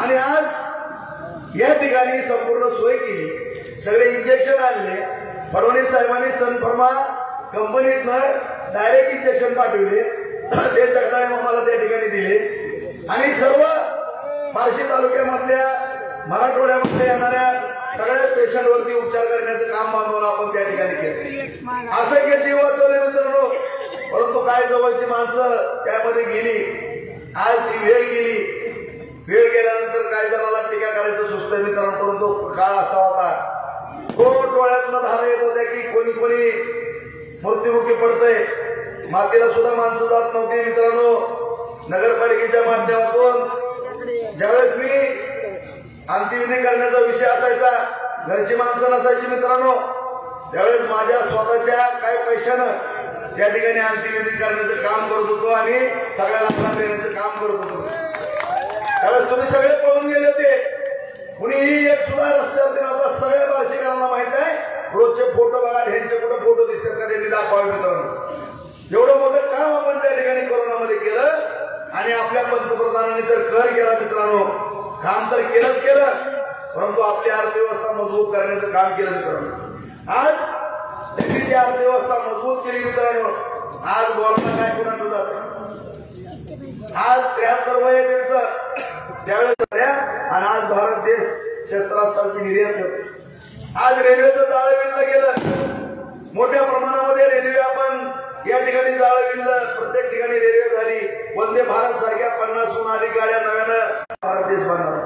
[SPEAKER 1] आणि आज या ठिकाणी संपूर्ण सोय केली, सगळे इंजेक्शन आणले. फडणवीस साहेबांनी सनफर्मा कंपनीतनं डायरेक्ट इंजेक्शन पाठवले, ते जगदाळे मला त्या ठिकाणी दिले. आणि सर्व बार्शी तालुक्यामधल्या मराठवाड्यामध्ये येणाऱ्या सगळ्या पेशंटवरती उपचार करण्याचं काम बांधवून आपण त्या ठिकाणी केलं. असं की जीव वाचवले मित्रांनो, परंतु काय जवळची माणसं त्यामध्ये गेली. आज ती वेळ गेली, वेळ गेल्यानंतर काय जणाला टीका करायचं सुचतं मित्रांनो, परंतु काळ असा होता तो डोळ्यातनं धारा येत होत्या की कोणी कोणी मृत्युमुखी पडतंय. मातीला सुद्धा माणसं जात नव्हती मित्रांनो. नगरपालिकेच्या माध्यमातून ज्यावेळेस मी अंत्यविधी करण्याचा विषय असायचा, घरची माणसं नसायची मित्रांनो, त्यावेळेस माझ्या स्वतःच्या काही पैशानं त्या ठिकाणी अंत्यविधी करण्याचं काम करत होतो आणि सगळ्या लाकडा देण्याचं काम करत होतो. त्यावेळेस तुम्ही सगळे पळून गेले होते, कुणीही एक सुद्धा रस्त्यावरती नव्हता. सगळ्या बार्शीकरांना माहित आहे, रोजचे फोटो बघा, ह्यांचे कुठे फोटो दिसतात का त्यांनी दाखवावे मित्रांनो. एवढं मोठं काम आपण त्या ठिकाणी कोरोनामध्ये केलं. आणि आपल्या पंतप्रधानांनी तर कर केला मित्रांनो, काम तर केलंच केलं, परंतु आपली अर्थव्यवस्था मजबूत करण्याचं काम केलं मित्रांनो. आज त्यांनी ती अर्थव्यवस्था मजबूत केली मित्रांनो. आज बोलणं काय कुणाचं जातं. आज 73 वय त्यांचं त्यावेळेस झाल्या आणि आज भारत देश शस्त्रास्त्रांची निर्यात करतो. आज रेल्वेचं जाळं विणलं गेलं, मोठ्या प्रमाणामध्ये रेल्वे आपण या ठिकाणी जाळं विणलं, प्रत्येक ठिकाणी रेल्वे झाली. वंदे भारत सारख्या 50हून अधिक गाड्या नव्यानं भारत देश बनवला.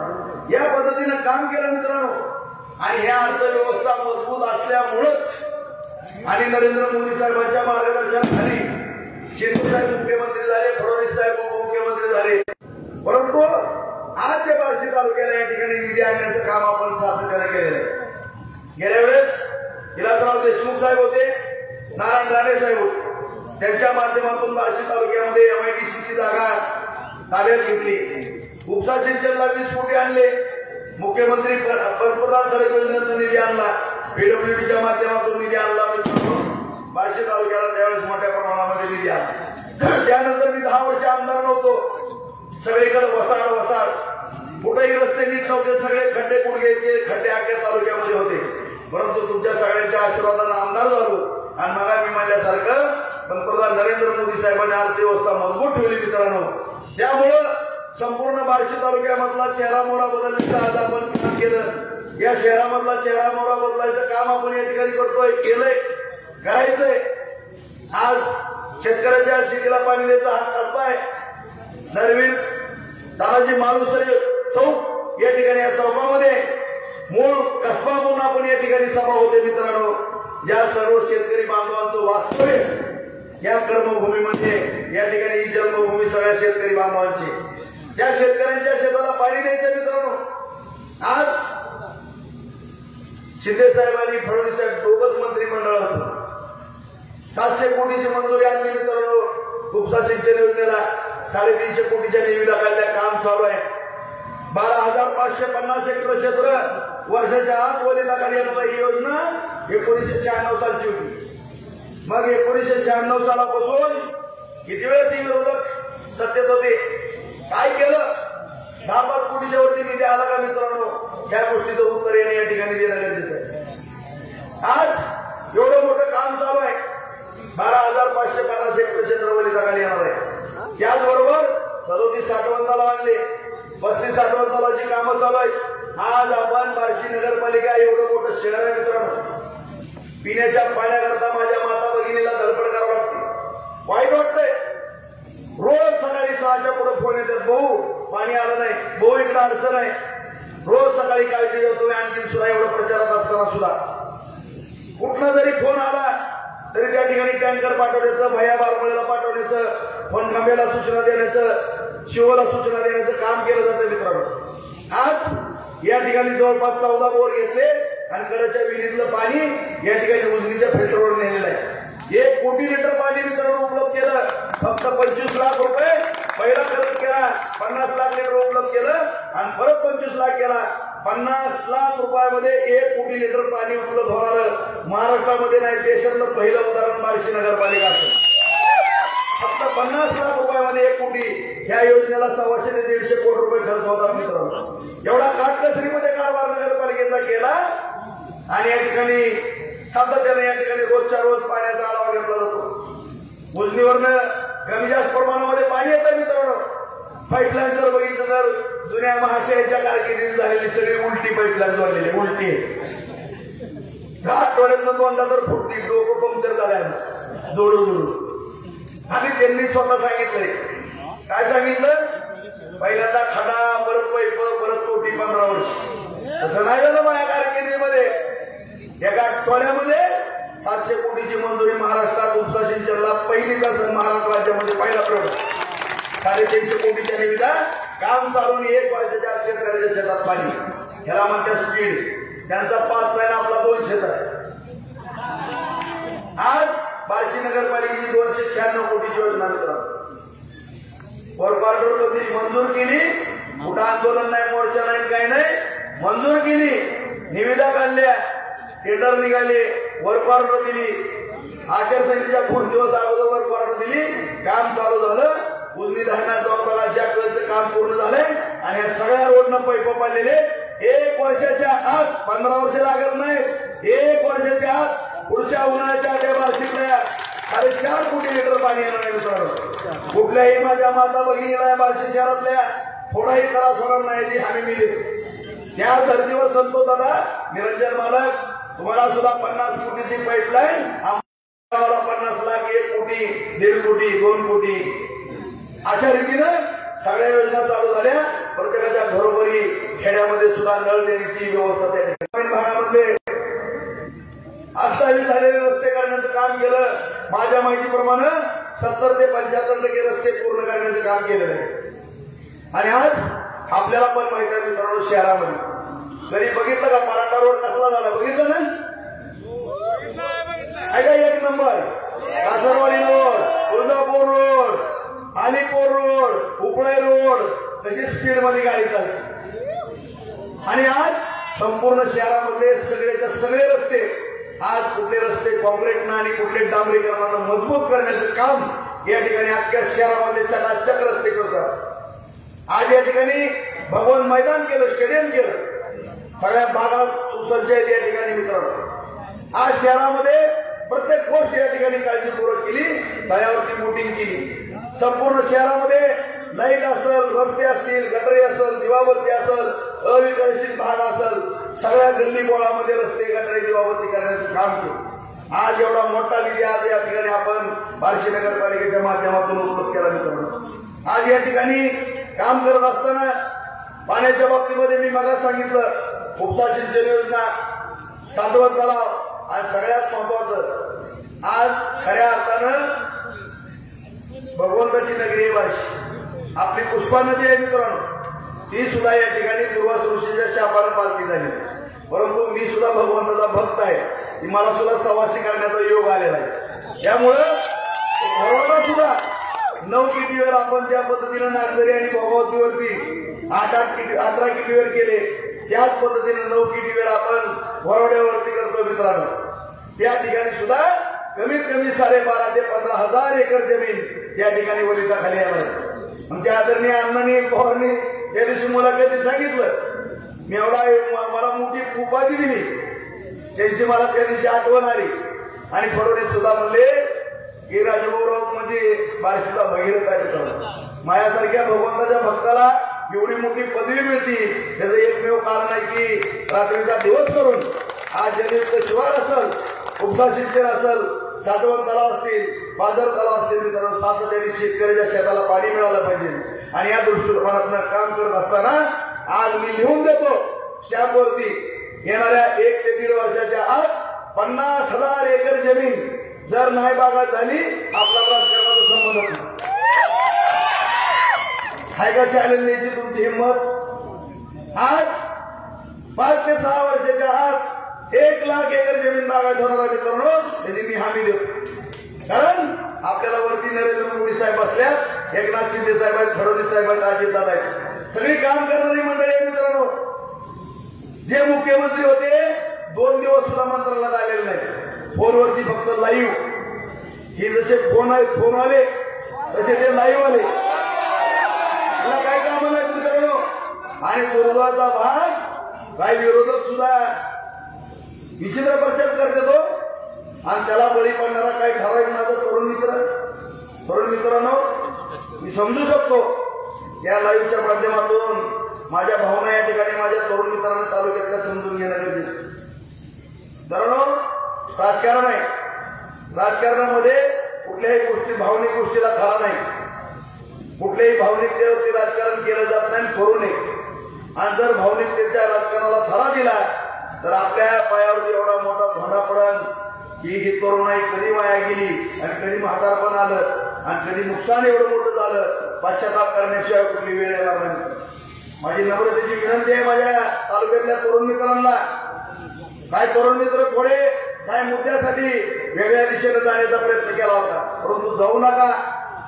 [SPEAKER 1] या पद्धतीनं काम केलं मित्रांनो. आणि ह्या अर्थव्यवस्था मजबूत असल्यामुळंच आणि नरेंद्र मोदी साहेबांच्या मार्गदर्शनाखाली शिंदे साहेब मुख्यमंत्री झाले, फडणवीस साहेब उपमुख्यमंत्री झाले. परंतु आज या बार्शी तालुक्याला या ठिकाणी निधी आणण्याचं काम आपण सातत्याने केलेलं आहे. गेल्या वेळेस विलासराव देशमुख साहेब होते, नारायण राणे साहेब होते, त्यांच्या माध्यमातून बार्शी तालुक्यामध्ये MIDCची जागा ताब्यात घेतली. उपसा सिंचनला 20 कोटी आणले, मुख्यमंत्री पंतप्रधान सडक योजनेचा निधी आणला, PWDच्या माध्यमातून निधी आणला. बार्शी बार्शी तालुक्याला त्यावेळेस मोठ्या प्रमाणामध्ये निधी आला. त्यानंतर मी 10 वर्ष आमदार नव्हतो. सगळीकडे वसाड कुठेही रस्ते नीट नव्हते. सगळे खड्डे कुडगे खड्डे अख्ख्या तालुक्यामध्ये होते. परंतु तुमच्या सगळ्यांच्या आशीर्वादाने आमदार झालो आणि मग मी म्हणल्यासारखं पंतप्रधान नरेंद्र मोदी साहेबांनी अर्थव्यवस्था मजबूत ठेवली मित्रांनो. त्यामुळं संपूर्ण बार्शी तालुक्यामधला चेहरा मोहरा बदलण्याचं आज आपण काम केलं. या शहरामधला चेहरा मोहरा बदलायचं काम आपण या ठिकाणी करतोय, केलंय, करायचंय. आज शेतकऱ्याच्या शेतीला पाणी द्यायचा हा कसबा आहे. नरवीर तानाजी मालुसरे चौक या ठिकाणी या चौकामध्ये मूळ कसबा म्हणून आपण या ठिकाणी सभा होते मित्रांनो. ज्या सर्व शेतकरी बांधवांचं वास्तव्य या कर्मभूमीमध्ये या ठिकाणी ही जन्मभूमी सगळ्या शेतकरी बांधवांची. त्या शेतकऱ्यांच्या शेताला पाणी द्यायचं मित्रांनो. आज शिंदे साहेब आणि फडणवीस साहेब दोघंच मंत्रिमंडळ होतं. 700 कोटीची मंजुरी आणली मित्रांनो. उपसा सिंचन योजनेला 350 कोटीच्या निविदा काढल्या, काम चालू आहे. 12,550 हेक्टर क्षेत्र वर्षाच्या आत वलिताखाली येणार ही योजना 1996 सालची होती. मग 1996 सालापासून किती वेळेस ही विरोधक सत्तेत होते, काय केलं? 10-5 कोटीच्या वरती निधी आला का मित्रांनो? या गोष्टीचं उत्तर येणे या ठिकाणी देणं गरजेचं आहे. आज एवढं मोठं काम चालू आहे. 12,550 हेक्टर क्षेत्र वलिताखाली येणार आहे. त्याचबरोबर 37 साठवण आणले, 35 साठवण तलावाची कामं चालू आहेत. आज आपण बार्शी नगरपालिका एवढं मोठं शहर आहे मित्रांनो. पिण्याच्या पाण्याकरता माझ्या माता भगिनीला धडपड करावं लागते, वाईट वाटतंय. रोज सकाळी 6च्या पुढे फोन येतात, भाऊ पाणी आलं नाही, भाऊ इकडे अडचण आहे. रोज सकाळी काळजी घेतो. आणखी सुद्धा एवढं प्रचारात असताना सुद्धा कुठला जरी फोन आला तरी त्या ठिकाणी टँकर पाठवण्याचं, भया बारमळेला पाठवण्याचं, फोन खांब्याला सूचना देण्याचं, शिवला सूचना देण्याचं काम केलं जातं मित्रांनो. आज या ठिकाणी जवळपास 14 बोर घेतले आणि कडेच्या विहिरीतलं पाणी या ठिकाणी उजनीच्या फिल्टरवर नेलेलं आहे. 1 कोटी लिटर पाणी मित्रांनो उपलब्ध केलं. फक्त 25 लाख रुपये पहिला खर्च केला, 50 लाख लिटर उपलब्ध केलं आणि परत 25 लाख केला. 50 लाख रुपयामध्ये 1 कोटी लिटर पाणी उपलब्ध होणार महाराष्ट्रामध्ये नाही, देशातलं पहिलं उदाहरण बार्शी नगरपालिका असेल. फक्त 50 लाख रुपयामध्ये 1 कोटी. ह्या योजनेला 125 ते 150 कोटी रुपये खर्च होतात मित्रांनो. एवढा काटकसरीमध्ये कारभार नगरपालिकेचा केला आणि या ठिकाणी सातत्याने या ठिकाणी रोजच्या रोज पाण्याचा आढावा घेतला जातो. उजनीवरनं कमी जास्त प्रमाणामध्ये पाणी येतं मित्रांनो. पाईपलाईन जर बघितलं तर जुन्या महाशयाच्या कारकिर्दीत झालेली सगळी उलटी पाईपलाईन जोडलेली, उलटी. आठवड्यातनं 2दा तर फुटती, डोकं पंक्चर झाल्या जोडू. आणि त्यांनी स्वतः सांगितलंय, काय सांगितलं? पहिल्यांदा खडा, परत पाईप, परत कोटी 15 वर्ष. तसं नाही झालं माझ्या कारकिर्दीमध्ये. एका टोळ्यामध्ये 700 कोटीची मंजुरी महाराष्ट्रात उपसा सिंचनला पहिलीच असेल. महाराष्ट्र राज्यामध्ये पहिला प्रयोग. 350 कोटीच्या निविदा, काम चालून 1 वर्षाच्या आत शेतकऱ्याच्या शेतात पाणी. ह्याला म्हणतात स्पीड. त्यांचा 5 आहे, आपला 2 क्षेत्र आहे. आज बार्शी नगरपालिकेची 296 कोटीची योजना मित्रांनो वर्क ऑर्डर मध्ये मंजूर केली. कुठं आंदोलन नाही, मोर्चा नाही, काही नाही, मंजूर केली. निविदा काढल्या, टेंडर निघाले, वर्क ऑर्डर दिली. आचारसंहितेच्या 2 दिवस अगोदर वर्क ऑर्डर दिली, काम चालू झालं. उजनी धरणात जाऊन बघा, जॅकवेलचं काम पूर्ण झालंय आणि या सगळ्या रोडनं पैप पाडलेले. 1 वर्षाच्या आत, 15 वर्ष लागत नाही, 1 वर्षाच्या आत पुढच्या उन्हाळ्याच्या त्या बार्शीतल्या 4.5 कोटी लिटर पाणी येणार आहे मित्रांनो. कुठल्याही माझ्या माता भगिनीला या बार्शी शहरातल्या थोडाही त्रास होणार नाही याची हमी मी देतो. त्या धर्तीवर संतोष दादा, निरंजन मालक, तुम्हाला सुद्धा 50 कोटीची पाईपलाईन, गावाला 50 लाख, 1 कोटी, 1.5 कोटी, 2 कोटी अशा रीतीनं सगळ्या योजना चालू झाल्या. प्रत्येकाच्या घरोघरी खेड्यामध्ये सुद्धा नळ देण्याची व्यवस्था त्या ठिकाणी भागामध्ये आस्थापित झालेले रस्ते करण्याचं काम केलं. माझ्या माहितीप्रमाणे 70 ते 75% रस्ते पूर्ण करण्याचं काम केलेलं आहे. आणि आज आपल्याला पण माहिती आहे मित्रांनो, शहरामध्ये कधी बघितलं का परांडा रोड कसला झाला? बघितलं ना? ऐका, 1 number. Kasarwadi road, Tuljapur road, Alipur road, Upale road, तशी स्पीड मध्ये गाडी चालते. आणि आज संपूर्ण शहरामध्ये सगळ्याच्या सगळे रस्ते आज कुठले रस्ते कॉन्क्रीटनं आणि कुठले डांबरीकरणानं मजबूत करण्याचं काम या ठिकाणी अख्ख्या शहरामध्ये चकाचक रस्ते करतात। आज या ठिकाणी भगवान मैदान केलं, स्टेडियम केलं, सगळ्या भागात सुसज्ज आहेत या ठिकाणी मित्रांनो। आज शहरामध्ये प्रत्येक गोष्ट या ठिकाणी काळजीपूर्वक केली, तळ्यावरती बोटिंग केली। संपूर्ण शहरामध्ये लाईट असेल, रस्ते असतील, गटरे असेल, दिवाबत्ती असेल, अविकसित भाग असेल, सगळ्या गल्ली बोळामध्ये रस्ते, गटरे, दिवाबत्ती करण्याचं काम केलं। आज एवढा मोठा निधी आज या ठिकाणी आपण बार्शी नगरपालिकेच्या माध्यमातून उपलब्ध केला मित्रांनो। आज या ठिकाणी काम करत असताना पाण्याच्या बाबतीमध्ये मी मगाच सांगितलं, उपसा सिंचन योजना, साठवण तलाव आणि सगळ्यात महत्वाचं आज खऱ्या अर्थानं भगवंताची नगरी आहे बार्शी। आपली पुष्पा नदी आहे मित्रांनो, ती सुद्धा या ठिकाणी दुर्वास ऋषीच्या शापानं पालखी झाली। परंतु मी सुद्धा भगवंताचा भक्त आहे, की मला सुद्धा सवासी करण्याचा योग आलेला आहे। त्यामुळं भगवान सुद्धा 9 किटीवर आपण ज्या पद्धतीनं नागझरी आणि भोगावतीवरती 18 किटीवर केले, त्याच पद्धतीने 9 किटीवर आपण वरवड्यावरती करतो मित्रांनो। त्या ठिकाणी सुद्धा कमीत कमी 12,500 ते 15,000 एकर जमीन या ठिकाणी वलिताखाली आहे। आमच्या आदरणीय अण्णांनी पवारांनी त्या दिवशी मुलाखतीत सांगितलं, मी एवढा मला मोठी उपाधी दिली, त्यांची मला त्या दिवशी आठवण आली। आणि फडणवीस सुद्धा म्हणले की राजभाऊराव म्हणजे बार्शीचा भगीरथ आहे। माझ्यासारख्या भगवंताच्या भक्ताला एवढी मोठी पदवी मिळती, त्याचं एकमेव कारण आहे की रात्रीचा दिवस करून आज जलयुक्त शिवार असेल, उपसा सिंचन असेल, साठवण तलाव असतील, बाजार तलाव असतील मित्रांनो, सातत्याने शेतकऱ्याच्या शेताला पाणी मिळालं पाहिजे। आणि या दृष्टिकोनातून काम करत असताना आज मी लिहून देतो स्टॅम्पवरती, येणाऱ्या 1 ते 1.5 वर्षाच्या आत 50,000 एकर जमीन जर नाही बागात झाली, आपला राजकारणाचा संबंध नाही। हाय का चॅलेंज द्यायची तुमची हिंमत? आज 5 ते 6 वर्षाच्या आत 1 लाख एकर जमीन बागायत होणार मित्रांनो, त्याची मी हमी देतो। कारण आपल्याला वरती नरेंद्र मोदी साहेब असल्यात, एकनाथ शिंदे साहेब आहेत, फडणवीस साहेब आहेत, अजितदादा आहेत, सगळी काम करणारी मंडळी आहेत मित्रांनो। जे मुख्यमंत्री होते 2 दिवस सुद्धा मंत्रालयात आलेले नाही, फोनवरती फक्त लाईव्ह। हे जसे फोन आले तसे ते लाईव्ह आले, त्याला काय काम नाही मित्रांनो। आणि दुर्गाचा भाग काही विरोधक सुद्धा विचित्र प्रचार करते तो, आणि त्याला बळी पडणारा काही ठराविक माझा तरुण मित्रांनो, मी समजू शकतो या लाईव्हच्या माध्यमातून माझ्या भावना या ठिकाणी माझ्या तरुण मित्रांना तालुक्यातल्या समजून घेणं गरजेचं। मित्रांनो, राजकारण आहे, राजकारणामध्ये कुठल्याही गोष्टी भावनिक गोष्टीला खरा नाही, कुठल्याही भावनिकतेवरती राजकारण केलं जात नाही, करू नये। आणि जर भावनिकतेच्या राजकारणाला खरा दिला तर आपल्या पायावर एवढा मोठा धोंडा पडल की ही तरुणाई कधी वाया गेली आणि कधी म्हातारपण आलं आणि कधी नुकसान एवढं मोठं झालं, पश्चाताप करण्याशिवाय कुठली वेळ येणार नाही। माझी नम्रतेची विनंती आहे माझ्या तालुक्यातल्या तरुण मित्रांना, काय तरुण मित्र थोडे काय मुद्द्यासाठी वेगळ्या दिशेने जाण्याचा प्रयत्न केला होता, परंतु जाऊ नका,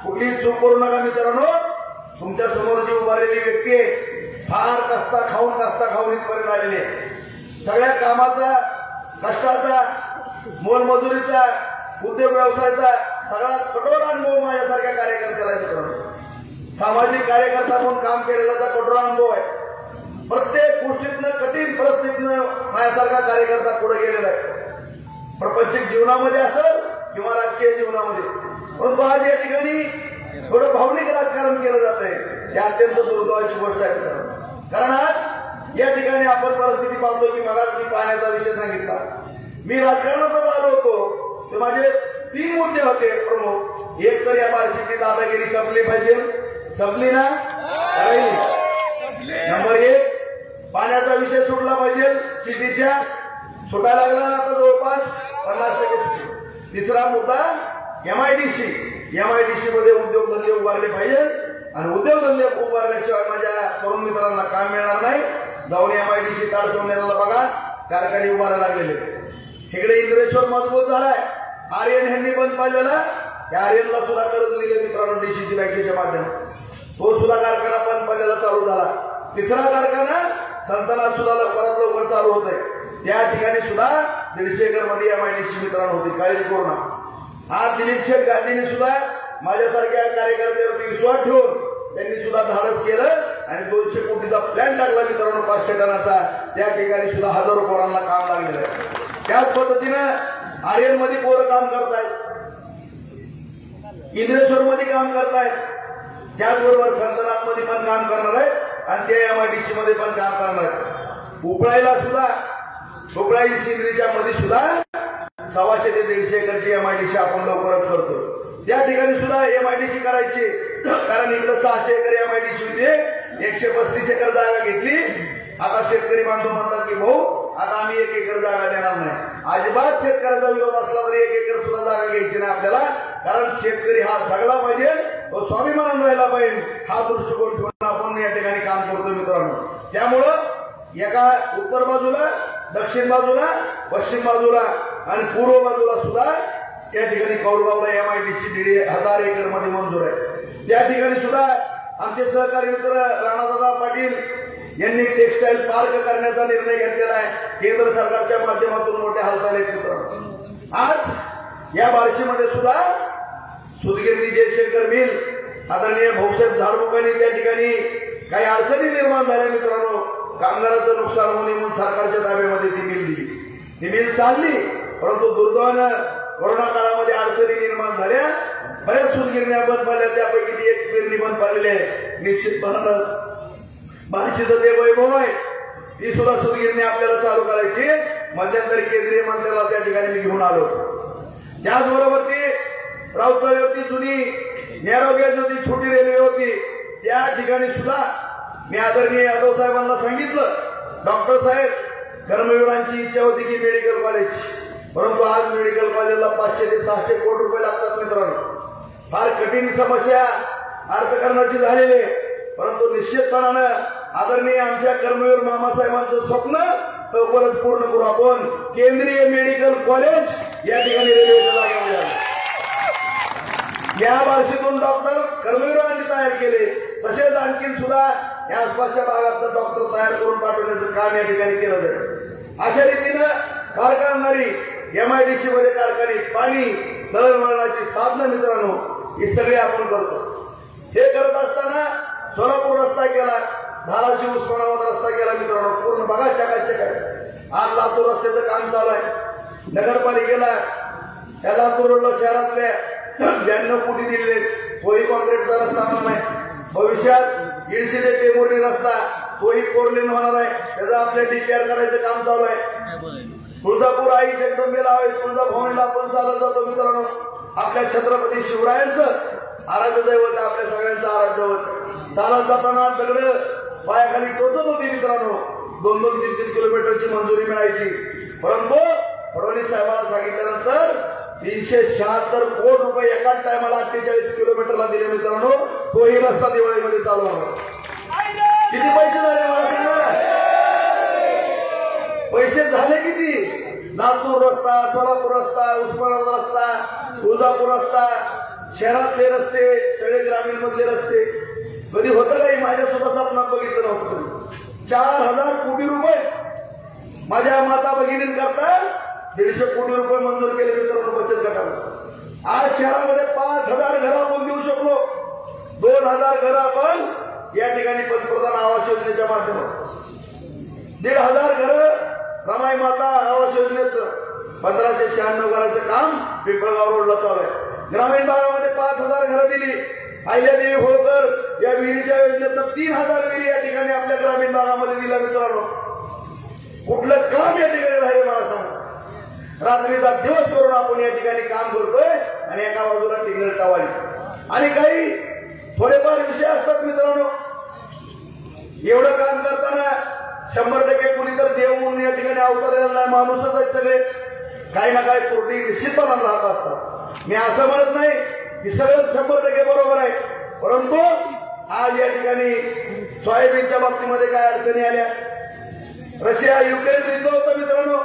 [SPEAKER 1] कुठली चूक करू नका मित्रांनो। तुमच्या समोर जी उभारलेली व्यक्ती फार कष्टा खाऊन इथपर्यंत आलेली आहे। सगळ्या कामाचा, कष्टाचा, मोलमजुरीचा, उद्योग व्यवसायाचा सगळा कठोर अनुभव माझ्यासारख्या कार्यकर्त्याला मित्रांनो। सामाजिक कार्यकर्ता म्हणून काम केलेला कठोर अनुभव आहे। प्रत्येक गोष्टीतनं, कठीण परिस्थितीनं माझ्यासारखा कार्यकर्ता पुढे गेलेला आहे, प्रपंचिक जीवनामध्ये असेल किंवा राजकीय जीवनामध्ये। परंतु आज या ठिकाणी थोडं भावनिक राजकारण केलं जात आहे, ही अत्यंत दुर्दैवाची गोष्ट आहे। कारण आज या ठिकाणी आपण परिस्थिती पाहतो की मगाच मी पाण्याचा विषय सांगितला, मी राजकारणातच आलो होतो तर माझे 3 मुद्दे होते प्रमुख। एक तर या बार्शीची दादागिरी संपली पाहिजे, संपली ना? नंबर 1 पाण्याचा विषय सुटला पाहिजे, शेतीच्या सुटायला लागला ना आता जवळपास 50% तिसरा मुद्दा एमआयडीसी मध्ये उद्योगधंदे उभारले पाहिजे आणि उद्योगधंदे उभारल्याशिवाय माझ्या तरुण मित्रांना काम मिळणार नाही। जाऊन एमआयडीसी कार्ड सोडण्याला बघा, कारखाने उभारायला लागलेले। तिकडे इंद्रेश्वर मजबूत झालाय, आर्यन यांनी बंद पाडलेला, त्या आर्यनला सुद्धा कर्ज दिले मित्रांनो डीसीसी बँकेच्या माध्यमातून, तो सुद्धा कारखाना बंद पडलेला चालू झाला। तिसरा कारखाना संतनात सुद्धा लवकरात लवकर चालू होत आहे, त्या ठिकाणी सुद्धा 150 एकर मध्ये MIDC मित्रांनो होती, काळजी करू नका। आज दिलीप शेठ गांधींनी सुद्धा माझ्यासारख्या कार्यकर्त्यावरती विश्वास ठेवून त्यांनी सुद्धा धाडस केलं आणि 200 कोटीचा प्लॅन टाकला मित्रांनो 500 टनाचा। त्या ठिकाणी सुद्धा हजारो पोरांना काम लागलेलं आहे। त्याच पद्धतीनं आर्यन मध्ये पोरं काम करतायत, इंद्रेश्वर मध्ये काम करतायत, त्याचबरोबर खंडनाथ मध्ये पण काम करणार आहेत आणि ते MIDC मध्ये पण काम करणार आहेत। उपळाईला सुद्धा उपळाई सिंदरीच्या मध्ये सुद्धा 125 ते 150 एकरची MIDC आपण लवकरच करतो। त्या ठिकाणी सुद्धा MIDC करायची, कारण इकडे 600 एकर MIDC होती, 135 एकर जागा घेतली। आता शेतकरी बांधव म्हणतात की भाऊ आता आम्ही 1 एकर जागा देणार नाही। अजिबात शेतकऱ्याचा विरोध असला तरी 1 एकर सुद्धा जागा घ्यायची नाही आपल्याला, कारण शेतकरी हा जगला पाहिजे, तो स्वाभिमान राहिला पाहिजे, हा दृष्टिकोन ठेवून आपण या ठिकाणी काम करतो मित्रांनो। त्यामुळं एका उत्तर बाजूला, दक्षिण बाजूला, पश्चिम बाजूला आणि पूर्व बाजूला सुद्धा त्या ठिकाणी कौरगावला MIDC 1,500 एकर मध्ये मंजूर आहे। त्या ठिकाणी सुद्धा आमचे सहकारी मित्र राणादादा पाटील यांनी टेक्सटाईल पार्क करण्याचा निर्णय घेतलेला आहे। केंद्र सरकारच्या माध्यमातून मोठ्या हालचाली मित्रांनो। आज या बार्शीमध्ये सुद्धा सुतगिरणी जयशंकर मिल आदरणीय भाऊसाहेब झाडमुखांनी त्या ठिकाणी काही अडचणी निर्माण झाल्या मित्रांनो, कामगारांचं नुकसान होणे म्हणून सरकारच्या ताब्यामध्ये ती मिल दिली। ती मिल चालली, परंतु दुर्दैवानं कोरोना काळामध्ये अडचणी निर्माण झाल्या, बऱ्याच सुतगिरण्या बंद पडल्या, त्यापैकी ती एक गिरणी बंद पडलेली आहे। निश्चितपणानं बार्शीचं ते वैभव आहे, ती सुद्धा सुतगिरणी आपल्याला चालू करायची। मध्यंतरी केंद्रीय मंत्र्याला त्या ठिकाणी मी घेऊन आलो। त्याचबरोबर ती राऊतवाडीवरती जुनी नेरोगेज होती, छोटी रेल्वे होती, त्या ठिकाणी सुद्धा मी आदरणीय यादव साहेबांना सांगितलं, डॉक्टर साहेब कर्मवीरांची इच्छा होती की मेडिकल कॉलेज, परंतु आज मेडिकल कॉलेजला 500 ते 600 कोटी रुपये लागतात मित्रांनो। फार कठीण समस्या अर्थकारणाची झालेली आहे, परंतु निश्चितपणानं आदरणीय आमच्या कर्मवीर मामासाहेबांचं स्वप्न लवकरच पूर्ण करू आपण। केंद्रीय मेडिकल कॉलेज या ठिकाणी रेल्वेच्या जागा मिळाली। या बार्शीतून डॉक्टर कर्मवीरांनी तयार केले, तसेच आणखी सुद्धा या आसपासच्या भागात डॉक्टर तयार करून पाठवण्याचं काम या ठिकाणी केलं जाईल। अशा रीतीनं कारखानदारी MIDC मध्ये कारखाने, पाणी, दळणवळणाची साधनं मित्रांनो ही सगळी आपण करतो। हे करत असताना सोलापूर रस्ता केला, धाराशिव उस्मानाबाद रस्ता केला मित्रांनो, पूर्ण बघा चकाचक आहे। आज लातूर रस्त्याचं काम चालू आहे। नगरपालिकेला या लातूर रोडला शहरातल्या 92 कोटी दिलेले, तोही कॉन्क्रीटचा रस्ता होणार नाही। भविष्यात इडशी ते टेंभुर्णी रस्ता तोही 4 लेन होणार आहे, त्याचं आपल्या DPR करायचं काम चालू आहे। तुळजापूर आई जगदंबेला आहे, तुळजाभवानीला आपण चालत जातो मित्रांनो। आपल्या छत्रपती शिवरायांचं आराध्य दैवत, आपल्या सगळ्यांचं आराध्य दैवत। चालत जाताना दगड पायाखाली टोचत होती मित्रांनो, 2-2, 3-3 किलोमीटरची मंजुरी मिळायची, परंतु फडणवीस साहेबांना सांगितल्यानंतर 376 कोटी रुपये एकाच टायमाला 48 किलोमीटरला दिले मित्रांनो। तोही रस्ता दिवाळीमध्ये चालू होणार। किती पैसे झाले मला सांगा, पैसे झाले किती? लातूर रस्ता, सोलापूर रस्ता, उस्मानाबाद रस्ता, तुळजापूर रस्ता, शहरातले रस्ते, सगळे ग्रामीण मधले रस्ते, कधी होतं काही माझ्या सुद्धा स्वप्नात बघितलं नव्हतं। 4000 कोटी रुपये माझ्या माता भगिनींकरता 150 कोटी रुपये मंजूर केले मित्रांनो बचत गटाला। आज शहरामध्ये 5000 घरं आपण देऊ शकलो, 2000 घरं आपण या ठिकाणी पंतप्रधान आवास योजनेच्या माध्यमातून, 1500 घरं रमाई माता आवास योजनेचं 1596 घराचं काम पिंपळगाव रोडला चालू आहे। ग्रामीण भागामध्ये 5000 घरं दिली। अहिल्यादेवी होळकर या विहिरीच्या योजनेतनं 3000 विहिरी या ठिकाणी आपल्या ग्रामीण भागामध्ये दिल्या मित्रांनो। कुठलं काम या ठिकाणी राहिले मला सांगा। रात्रीचा दिवस करून आपण या ठिकाणी काम करतोय आणि एका बाजूला टिंगल टावाली आणि काही थोडेफार विषय असतात मित्रांनो। एवढं काम करताना 100% कुणी तर देव म्हणून या ठिकाणी अवतरलेला नाही, माणूसच आहेत सगळे, काही ना काही त्रुटी निश्चितपणाने राहत असतात। मी असं म्हणत नाही की सगळं 100% बरोबर आहे, परंतु आज या ठिकाणी सोयाबीनच्या बाबतीमध्ये काय अडचणी आल्या, रशिया युक्रेन युद्ध होतं मित्रांनो,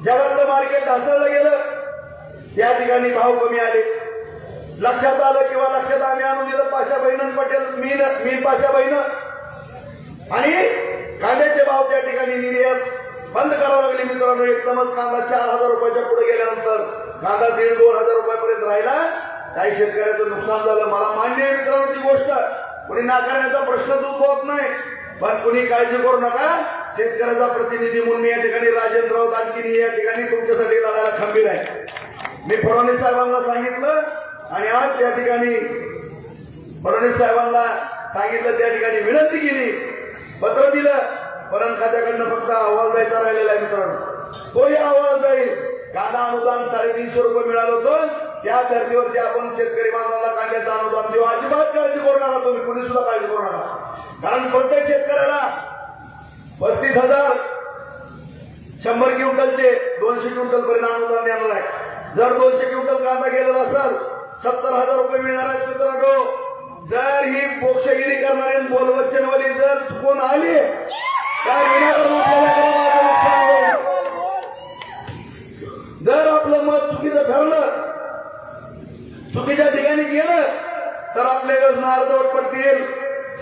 [SPEAKER 1] जगातलं मार्केट ढासळलं गेलं, त्या ठिकाणी भाव कमी आले। लक्षात आलं किंवा लक्षात आम्ही आणून दिलं पाशाबाईनं पटेल, मी पाशाबाईनं, आणि कांद्याचे भाव त्या ठिकाणी निर्यात बंद करावं लागली मित्रांनो. एकदमच कांदा 4,000 रुपयाच्या पुढे गेल्यानंतर कांदा 1,500-2,000 रुपयापर्यंत राहिला. काही शेतकऱ्याचं नुकसान झालं. मला मान्य आहे मित्रांनो ती गोष्ट, कुणी नाकारण्याचा प्रश्नच उद्भवत नाही. पण कुणी काळजी करू नका. शेतकऱ्याचा प्रतिनिधी म्हणून मी या ठिकाणी राजेंद्रराव दानकिनी या ठिकाणी तुमच्यासाठी लढायला खंबीर आहे. मी फडणवीस साहेबांना सांगितलं आणि आज त्या ठिकाणी फडणवीस साहेबांना सांगितलं, त्या ठिकाणी विनंती केली, पत्र दिलं. पणन खात्याकडनं फक्त अहवाल जायचा राहिलेला आहे मित्रांनो. तोही अहवाल जाईल. कांदा अनुदान 350 रुपये मिळालं होतं. त्या धर्तीवरती आपण शेतकरी बांधवांना कांद्याचं अनुदान देऊ. अजिबात काळजी करू नका तुम्ही, कुणी सुद्धा काळजी करू नका. कारण प्रत्येक शेतकऱ्याला 35,000 100 क्विंटलचे 200 क्विंटल पर्यंत अनुदान देणार आहे. जर 200 क्विंटल कांदा गेलेला असेल 70,000 रुपये मिळणार आहेत मित्रांनो. जर ही पोक्षगिरी करणारी बोलवच्चनवाली जर चुकून आली तर विनाकारण आपल्याला नुकसान होईल. जर आपलं मत चुकीचं ठरलं, चुकीच्या ठिकाणी गेलं तर आपल्या योजना अर्धवट पडतील.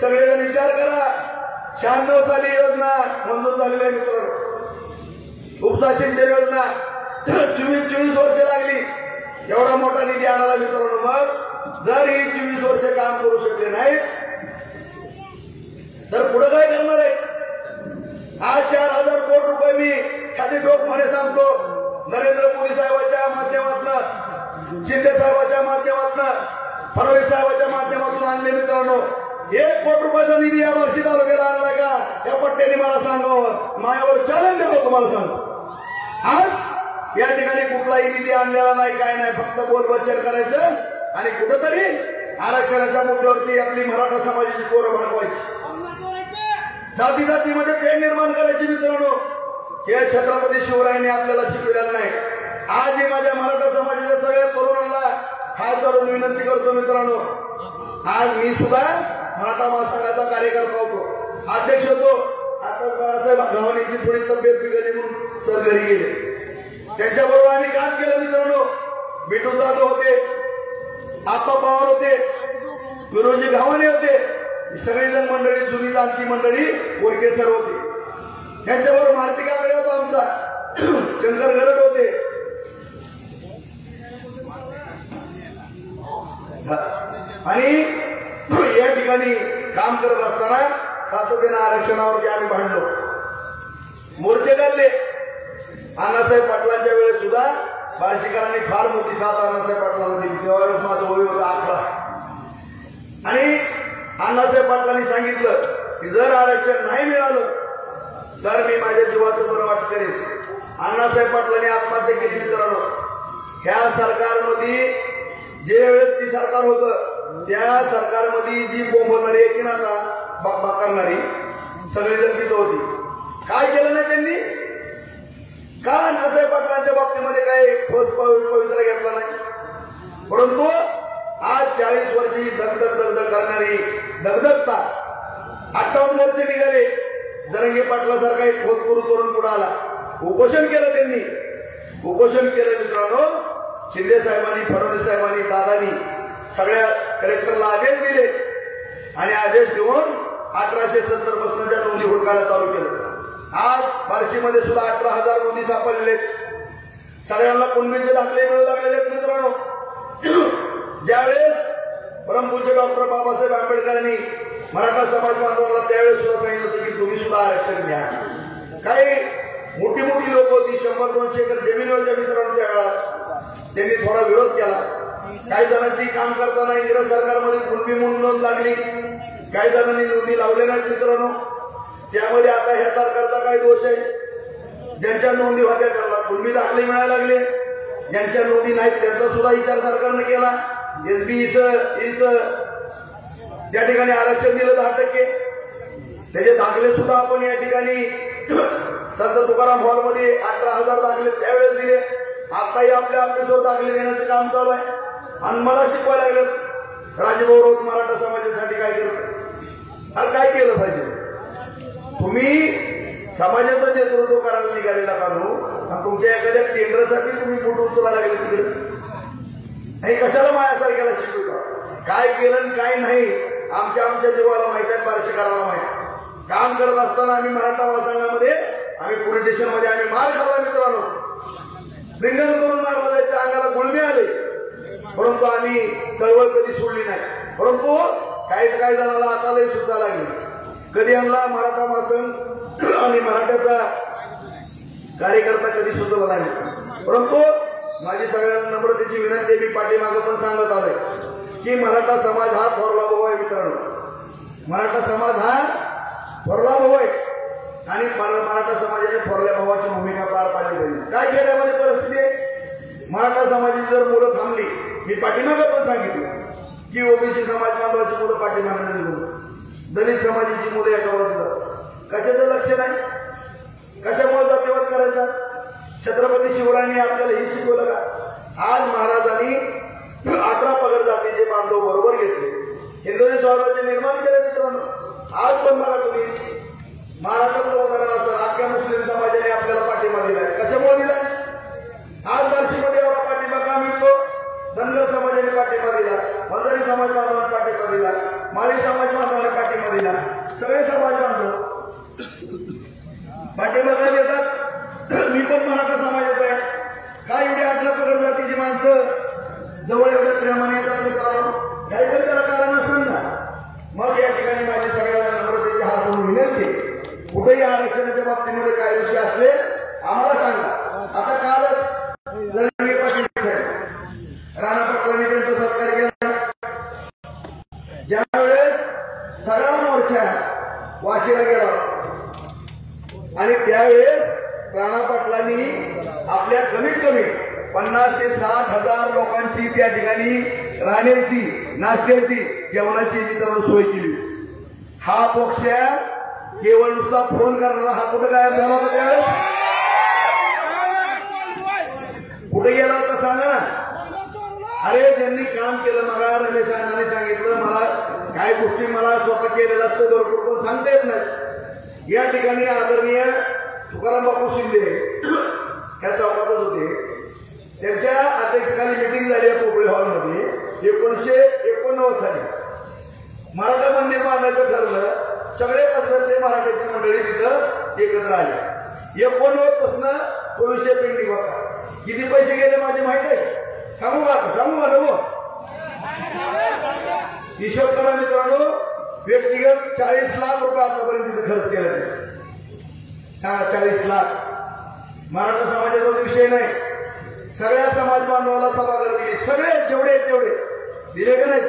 [SPEAKER 1] सगळेजण विचार करा. 96 साली योजना मंजूर झालेली आहे मित्रांनो. उपसा सिंचन योजना 24 वर्ष लागली एवढा मोठा निधी आणायला मित्रांनो. मग जर ही 24 वर्ष काम करू शकले नाहीत तर पुढे काय करणार आहे? आज 4,000 कोटी रुपये मी खाली ठोकपणे सांगतो, नरेंद्र मोदी साहेबांच्या माध्यमातून, शिंदे साहेबांच्या माध्यमातून, फडणवीस साहेबांच्या माध्यमातून आणले मित्रांनो. 1 कोटी रुपयाचा निधी या वर्षी तालुक्याला आणला का? या पट्ट्याने मला सांगावं, माझ्यावर चॅलेंज द्यावं. तुम्हाला सांगतो आज या ठिकाणी कुठलाही निधी आणलेला नाही, काय नाही. फक्त बोलबच्चन करायचं आणि कुठंतरी आरक्षणाच्या मुद्द्यावरती आपली मराठा समाजाची पोरं भडकवायची, जाती जातीमध्ये तेढ निर्माण करायची मित्रांनो. हे छत्रपती शिवरायांनी आपल्याला शिकवलेलं नाही. आजही माझ्या मराठा समाजाच्या सगळ्या तरुणांना हात जोडून विनंती करतो मित्रांनो. आज मी सुद्धा मराठा महासंघाचा कार्यकर्ता होतो, अध्यक्ष होतो. आता बाळासाहेब गव्हाणेची थोडी तब्येत बिघडली म्हणून सर घरी गेले. त्यांच्याबरोबर आम्ही काम केलं मित्रांनो. बिटू जाधव होते, आप्पा पवार होते, विरोजी गव्हाणे होते. सगळेजण मंडळी, जुनी जाणती मंडळी, गोरके सर होते. त्यांच्याबरोबर मारुती काकडे होता आमचा, शंकर गरड होते. आणि या ठिकाणी काम करत असताना सातत्यानं आरक्षणावरती आम्ही भांडलो, मोर्चे काढले. अण्णासाहेब पाटलांच्या वेळेस सुद्धा बार्शीकरांनी फार मोठी साथ अण्णासाहेब पाटलांना दिली. त्यावेळेस माझं वय होतं 11. आणि अण्णासाहेब पाटलांनी सांगितलं की जर आरक्षण नाही मिळालं तर मी माझ्या जीवाचं बरं वाट करेन. अण्णासाहेब पाटलांनी आत्महत्या केली मित्रांनो. ह्या सरकारमध्ये जे वेळेस ती सरकार होतं त्या सरकारमध्ये जी बोंबवणारी आहे की ना बाबा करणारी सगळेजण तिथं होती. काय केलं नाही त्यांनी? का अण्णासाहेब पाटलांच्या बाबतीमध्ये काही ठोस पवित्रा घेतला नाही? परंतु आज 40 वर्षी दगदग करणारी दगदगता 58 मोर्चे निघाले. जरंगे पाटलासारखा एक खोतपुरू तरुण पुढे आला, उपोषण केलं त्यांनी. उपोषण केलं मित्रांनो. शिंदे साहेबांनी, फडणवीस साहेबांनी, दादांनी सगळ्या कलेक्टरला आदेश दिले आणि आदेश देऊन 1870 पासूनच्या नोंदी हुडकायला चालू केलं. आज बार्शीमध्ये सुद्धा 18,000 नोंदी सापडलेले. सगळ्यांना कुणबीचे दाखले मिळू लागलेले आहेत मित्रांनो. ज्यावेळेस परमपूज्य डॉक्टर बाबासाहेब आंबेडकरांनी मराठा समाज बांधवांना त्यावेळेस सुद्धा सांगितलं होतं की तुम्ही सुद्धा आरक्षण घ्या. काही मोठी मोठी लोक होती, 100-200 एकर जमीन होत्या मित्रांनो. त्यावेळेला त्यांनी थोडा विरोध केला. काही जणांची काम करताना इंग्रज सरकारमध्ये कुणबी म्हणून नोंद लागली, काही जणांनी नोंदी लावल्या नाहीत मित्रांनो. त्यामध्ये आता ह्या सरकारचा काय दोष आहे? ज्यांच्या नोंदी होत्या त्यांना कुणबी दाखले मिळायला लागले, ज्यांच्या नोंदी नाहीत त्यांचा सुद्धा विचार सरकारने केला. एसबीईचं त्या ठिकाणी आरक्षण दिलं 10%. त्याचे दाखले सुद्धा आपण या ठिकाणी संत तुकाराम हॉलमध्ये 18,000 दाखले त्यावेळेस दिले. आताही आपल्या ऑफिसवर दाखले देण्याचं काम चालू आहे. आणि मला शिकवायला लागलं राजभाऊ राऊत मराठा समाजासाठी काय केलं. आणि काय केलं पाहिजे? तुम्ही समाजाचं नेतृत्व करायला निघालेला काढू आणि तुमच्या एखाद्या टेंडरसाठी तुम्ही फोटो उचलायला लागले तिकडे. हे कशाला माझ्यासारख्याला शिकवता? काय केलं आणि काय नाही आमच्या जीवाला माहिती आहे, बार्शीकरांना माहिती. काम करत असताना आम्ही मराठा महासंघामध्ये आम्ही पोलीस स्टेशनमध्ये आम्ही मार खाल्ला मित्रांनो, रिंगण करून मारला जायचं, अंगाला गुळमे आले, परंतु आम्ही चळवळ कधी सोडली नाही. परंतु काही जणांना आता लई सुद्धा लागली. कधी आणला मराठा महासंघ आणि मराठ्याचा कार्यकर्ता कधी सुचला नाही. परंतु माझी सगळ्यांना नम्रतेची विनंती, मी पाठीमागं पण सांगत आलोय की मराठा समाज हा थोरला भाऊ आहे मित्रांनो. मराठा समाज हा थोरला भाऊ आहे आणि मराठा समाजाने थोरल्या भावाची भूमिका पार पाडली पाहिजे. काय खेड्यामध्ये परिस्थिती आहे, मराठा समाजाची जर मुलं थांबली, मी पाठीमागं पण सांगितलं की ओबीसी समाज बांधवाची मुलं पाठीमागं निघून, दलित समाजाची मुलं याच्यावर जातात. कशाचं लक्ष नाही, कशामुळे जातीवाद करायचा. छत्रपती शिवरायांनी आपल्याला हे शिकवलं का? आज महाराजांनी 18 पगड जातीचे बांधव बरोबर घेतले, हिंदवी स्वराज्य निर्माण केलं मित्रांनो. आज पण बघा तुम्ही महाराष्ट्रातलं उदाहरण असं, अख्ख्या मुस्लिम समाजाने आपल्याला पाठिंबा दिलाय. कशामुळे दिलाय? आज बार्शीमध्ये एवढा पाठिंबा का मिळतो? धनगर समाजाने पाठिंबा दिला, वंजारी समाज बांधवांनी पाठिंबा दिला, माळी समाज बांधवांनी पाठिंबा दिला, सगळे समाज बांधव पाठिंबा काय देतात? मी पण मराठा समाजाचा आहे. काय एवढी 18 पगड जातीची माणसं जवळ एवढ्या प्रेमाने येतात मित्रांनो, काहीतरी त्याला कारण असेल ना. मग या ठिकाणी माझी सगळ्यांना नम्रतेची हात जोडून विनंती, कुठेही आरक्षणाच्या बाबतीमध्ये काय विषय असले आम्हाला सांगा. आता कालच जरी पाटील राणा पाटलांनी त्यांचा सत्कार केला, ज्यावेळेस सगळा मोर्चा वाशीला गेला आणि त्यावेळेस राणा पाटलांनी आपल्या कमीत कमी 50 ते 60 हजार लोकांची त्या ठिकाणी राहण्याची, नाश्त्याची, जेवणाची मित्रांनो सोय केली. हा पक्ष केवळ नुसता फोन करणारा हा कुठं गायब झाला होता त्यावेळेस? कुठे गेला होता सांगा ना. अरे त्यांनी काम केलं. मला रमेश अण्णांनी सांगितलं, मला काय गोष्टी मला स्वतः केलेलं असतं भरपूर पण सांगता येत नाही. या ठिकाणी आदरणीय तुकाराम बापू शिंदे या चौकातच होते, त्यांच्या अध्यक्षतेखाली मिटिंग झाली आहे पोपळे हॉलमध्ये 1989 साली. मराठा मंदिर बांधायचं ठरलं, सगळे कसरते मराठ्याची मंडळी तिथं एकत्र आली. 89 पासून तो विषय पेंडिंग होता. किती पैसे गेले माझे माहिती आहे? सांगू का नको? हिशोब करा मित्रांनो. व्यक्तिगत 40 लाख रुपये आतापर्यंत तिथे खर्च केला. सांगा 40 लाख. मराठा समाजाचा विषय नाही, सगळ्या समाज बांधवाला सभागृह दिली, सगळे जेवढे तेवढे दिले का नाही?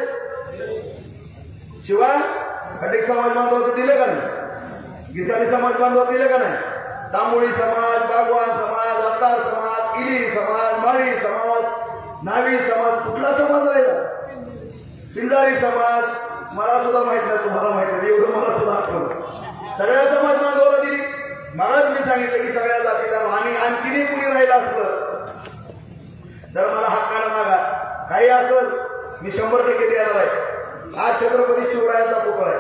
[SPEAKER 1] शिवाय खटिक समाज बांधवाचं दिले का नाही? गिसाडी समाज बांधव दिले का नाही? तांबोळी समाज, बागवान समाज, अत्तार समाज, किली समाज, माळी समाज, नावी समाज, कुठला समाज राहिला? पिंजारी समाज, मला सुद्धा माहित नाही, तुम्हाला माहित नाही, एवढं मला सुद्धा आठवलं. सगळ्या समाज बांधवाला दिली. मलाच मी सांगितलं की सगळ्या जातीला आणि आणखीनही कुणी राहिलं असलं तर मला हक्कानं मागा. काही असेल मी 100% देणार आहे. आज छत्रपती शिवरायांचा पुतळा आहे,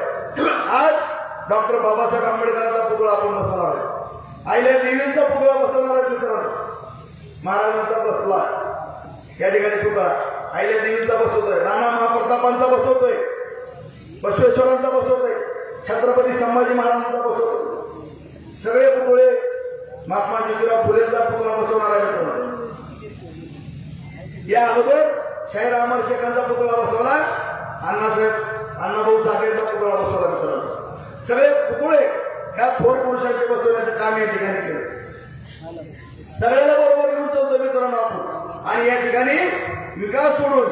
[SPEAKER 1] आज डॉक्टर बाबासाहेब आंबेडकरांचा पुतळा आपण बसवणार आहे, आईल्या देवींचा पुतळा बसवणार आहे मित्रांनो. महाराजांचा बसला या ठिकाणी पुतळा, आईल्या देवींचा बसवतोय, राणा महाप्रतापांचा बसवतोय, बसवेश्वरांचा बसवतोय, छत्रपती संभाजी महाराजांचा बसवतोय. सगळे पुतळे महात्मा ज्योतिराव फुलेंचा पुतळा बसवणार आहे मित्रांनो. या अगोदर शाहीर अमर शेखांचा पुतळा बसवला, अण्णाभाऊ साठेंचा पुतळा बसवला मित्रांनो. सगळे पुतळे ह्या थोर पुरुषांचे बसवण्याचं काम या ठिकाणी केलं. सगळ्याला बरोबर घेऊन चालतो मित्रांनो आपण. आणि या ठिकाणी विकास सोडून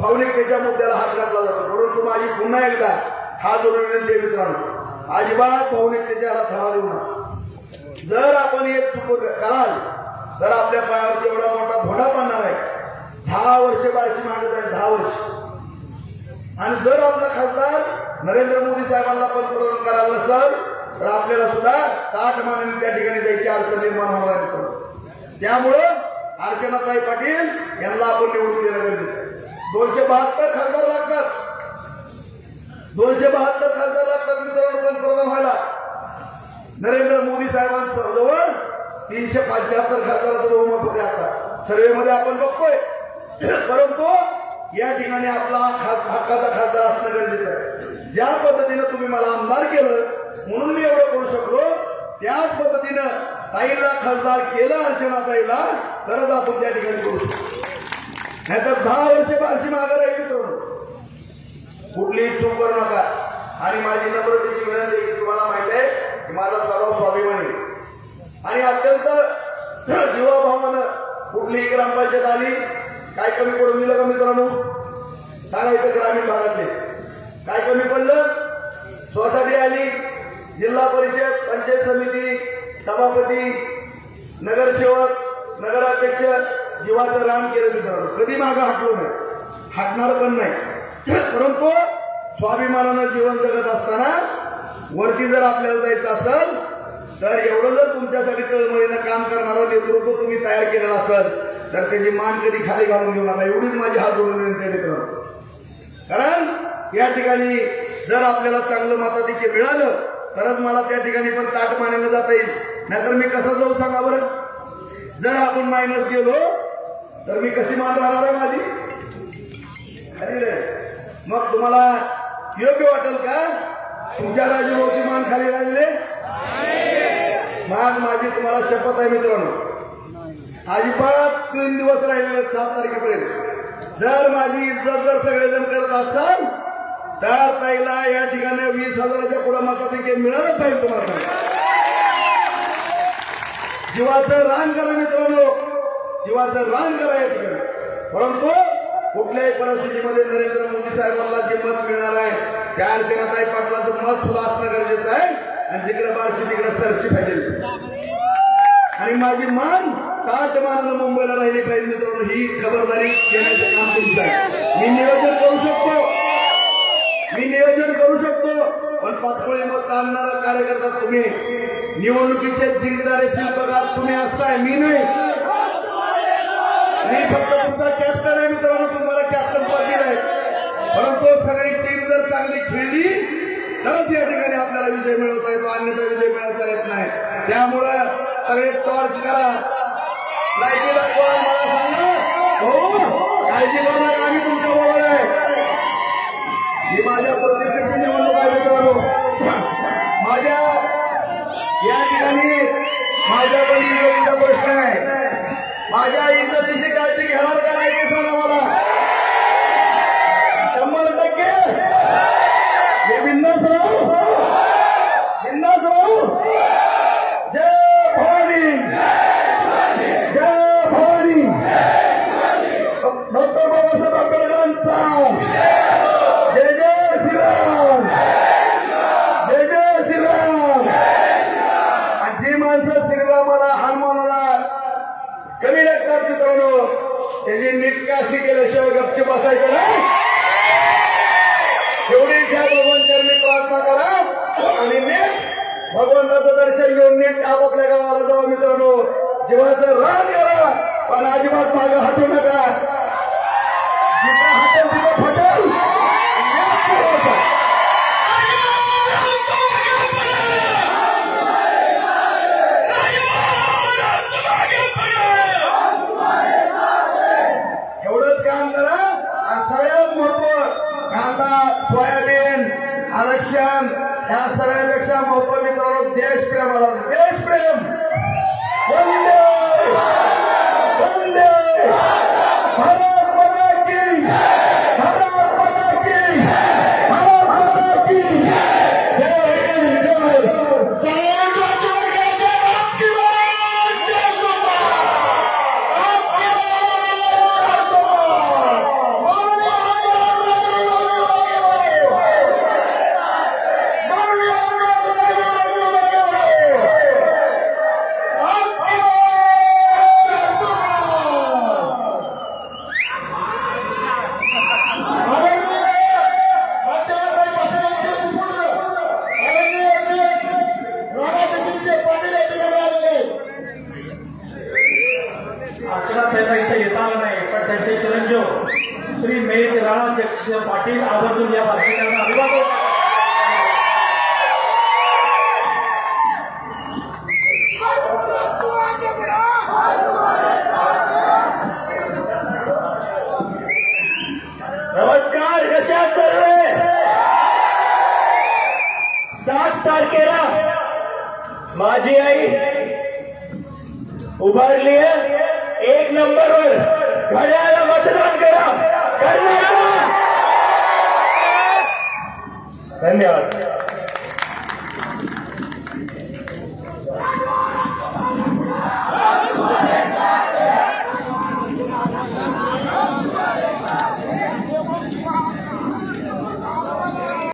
[SPEAKER 1] भावनिकतेच्या मुद्द्याला हात घातला जातो. परंतु माझी पुन्हा एकदा हात जोडून विनंती आहे मित्रांनो, अजिबात भावनिकतेच्या हाताला देऊ नका. जर आपण एक चूक कराल तर आपल्या पायावरती एवढा मोठा धोडा पडणार आहे. 10 वर्ष बार्शी मागत आहे, 10 वर्ष. आणि जर आपला खासदार नरेंद्र मोदी साहेबांना पंतप्रधान करायला नसेल तर आपल्याला सुद्धा ताट मानून त्या ठिकाणी जायची अडचण निर्माण होणार आहे. त्यामुळं अर्चनाताई पाटील यांना आपण निवडून देणं गरजेचं आहे. 272 खासदार लागतात, 272 खासदार लागतात मित्रांनो पंतप्रधान व्हायला. नरेंद्र मोदी साहेबांच्या जवळ 375 खासदाराचं बहुमत होते आता सर्वेमध्ये आपण बघतोय. परंतु या ठिकाणी आपला हक्काचा खासदार असणं गरजेचं आहे. ज्या पद्धतीनं तुम्ही मला आमदार केलं म्हणून मी एवढं करू शकलो, त्याच पद्धतीनं ताईला खासदार केलं अर्चनाताईला तरच आपण त्या ठिकाणी करू शकतो. नाहीतर 10 वर्ष बारशी मागे राहिली मित्रांनो. कुठलीही चूक करू नका. आणि माझी नम्रतेची विनंती की तुम्हाला माहिती आहे की माझा सर्व स्वाभिमानी आणि अत्यंत जीवाभावानं कुठलीही ग्रामपंचायत आली काय कमी पडून दिलं का मित्रांनो? सांगा इथं ग्रामीण भागातले काय कमी पडलं? सोसायटी आली, जिल्हा परिषद, पंचायत समिती, सभापती, नगरसेवक, नगराध्यक्ष, जीवाचं रान केलं मित्रांनो. कधी मागं हटलो नाही, हटणार पण नाही. परंतु स्वाभिमानानं जीवन जगत असताना वरती जर आपल्याला जायचं असेल तर एवढं जर तुमच्यासाठी तळमळीनं काम करणारं नेतृत्व तुम्ही तयार केलेलं असेल तर त्याची मान कधी खाली घालून घेऊ नका. एवढीच माझी हात जोडून विनंती आहे मित्रांनो. कारण या ठिकाणी जर आपल्याला चांगलं मताधिक्य मिळालं तरच मला त्या ठिकाणी पण ताट मानायला जाता येईल. नाहीतर मी कसं जाऊ सांगा बरं? जर आपण मायनस गेलो तर मी कशी मान राहणार आहे माझी? अरे मग तुम्हाला योग्य वाटेल का तुमच्या राजूभाऊची मान खाली राहिलेले? मग माझी तुम्हाला शपथ आहे मित्रांनो, अजिबात 3 दिवस राहिलेले 7 तारखेपर्यंत जर माझी इज्जत जर सगळेजण करत असाल तर ताईला या ठिकाणी 20,000च्या पुढे मताधिक्य मिळालंच पाहिजे. तुम्हाला जीवाचं रान करा मित्रांनो, जीवाचं रान करा या ठिकाणी. परंतु कुठल्याही परिस्थितीमध्ये नरेंद्र मोदी साहेबांना जे मत मिळणार आहे त्या अर्चनाताई पाटलाचं मत सुद्धा असणं गरजेचं आहे. आणि जिकडे बारशी तिकडे सरशी पाहिजे आणि माझी मान ताट मानानं मुंबईला राहिली पाहिजे मित्रांनो. ही खबरदारी घेण्याचं काम तुमचं आहे. मी नियोजन करू शकतो पण पाचपोळी मत आणणारा कार्यकर्ता तुम्ही, निवडणुकीचे जिंकणारे शिल्पकार तुम्ही असताय, मी नाही. मी फक्त तुमचा कॅप्टन आहे मित्रांनो, तुम्हाला कॅप्टन पद दिलंय. परंतु सगळी टीम जर चांगली खेळली तरच या ठिकाणी आपल्याला विजय मिळवता येतो, अन्यथा विजय मिळवता येत नाही. त्यामुळं सगळे टॉर्च करा, लाईटी दाखवा, मला सांगा हो काळजी करू नका, आम्ही तुमच्या बरोबर आहे. ही माझ्या प्रतिष्ठेची निवडणूक आहे मित्रांनो. माझ्या या ठिकाणी माझ्या बहिणीचा प्रश्न आहे, माझ्या इज्जतीची काळजी घेणार का नाही ते सांगा मला. 100% हे बिंदास राहू, बिंदास राहू. जय भवानी, जय भवानी. डॉक्टर बाबासाहेब आंबेडकरांचा जय जय श्रीराम, जय जय श्रीराम. आणि जी माणसं श्रीरामाला हनुमानाला कमी लागतात मित्रांनो त्याची नीट काशी केल्याशिवाय गपची बसायचं नाही. एवढीच्या भगवंतांनी प्रार्थना करा आणि नीट भगवंताचं दर्शन घेऊन नीट आपापल्या गावाला जावा मित्रांनो. जीवाचं रान करा पण अजिबात मागं हटू नका. जिथं हटेल तिथं फटेल. एवढंच काम करा. आणि सगळ्यात महत्व कांदा, सोयाबीन, आरक्षण या सगळ्यापेक्षा महत्व मित्रांनो देशप्रेमाला. देशप्रेम वंदे वंदे भारत माता की, भारत माता की, भारत माता की जय हिंद, जय
[SPEAKER 5] श्री महेश राणाध्यक्ष पाटील आवर्जून या भाषणाला अभिवादन.
[SPEAKER 2] नमस्कार, कशा सर्व? 7 तारखेला माझी आई
[SPEAKER 1] उभारली आहे 1 नंबरवर घड्याळाला मतदान करा करणार. धन्यवाद.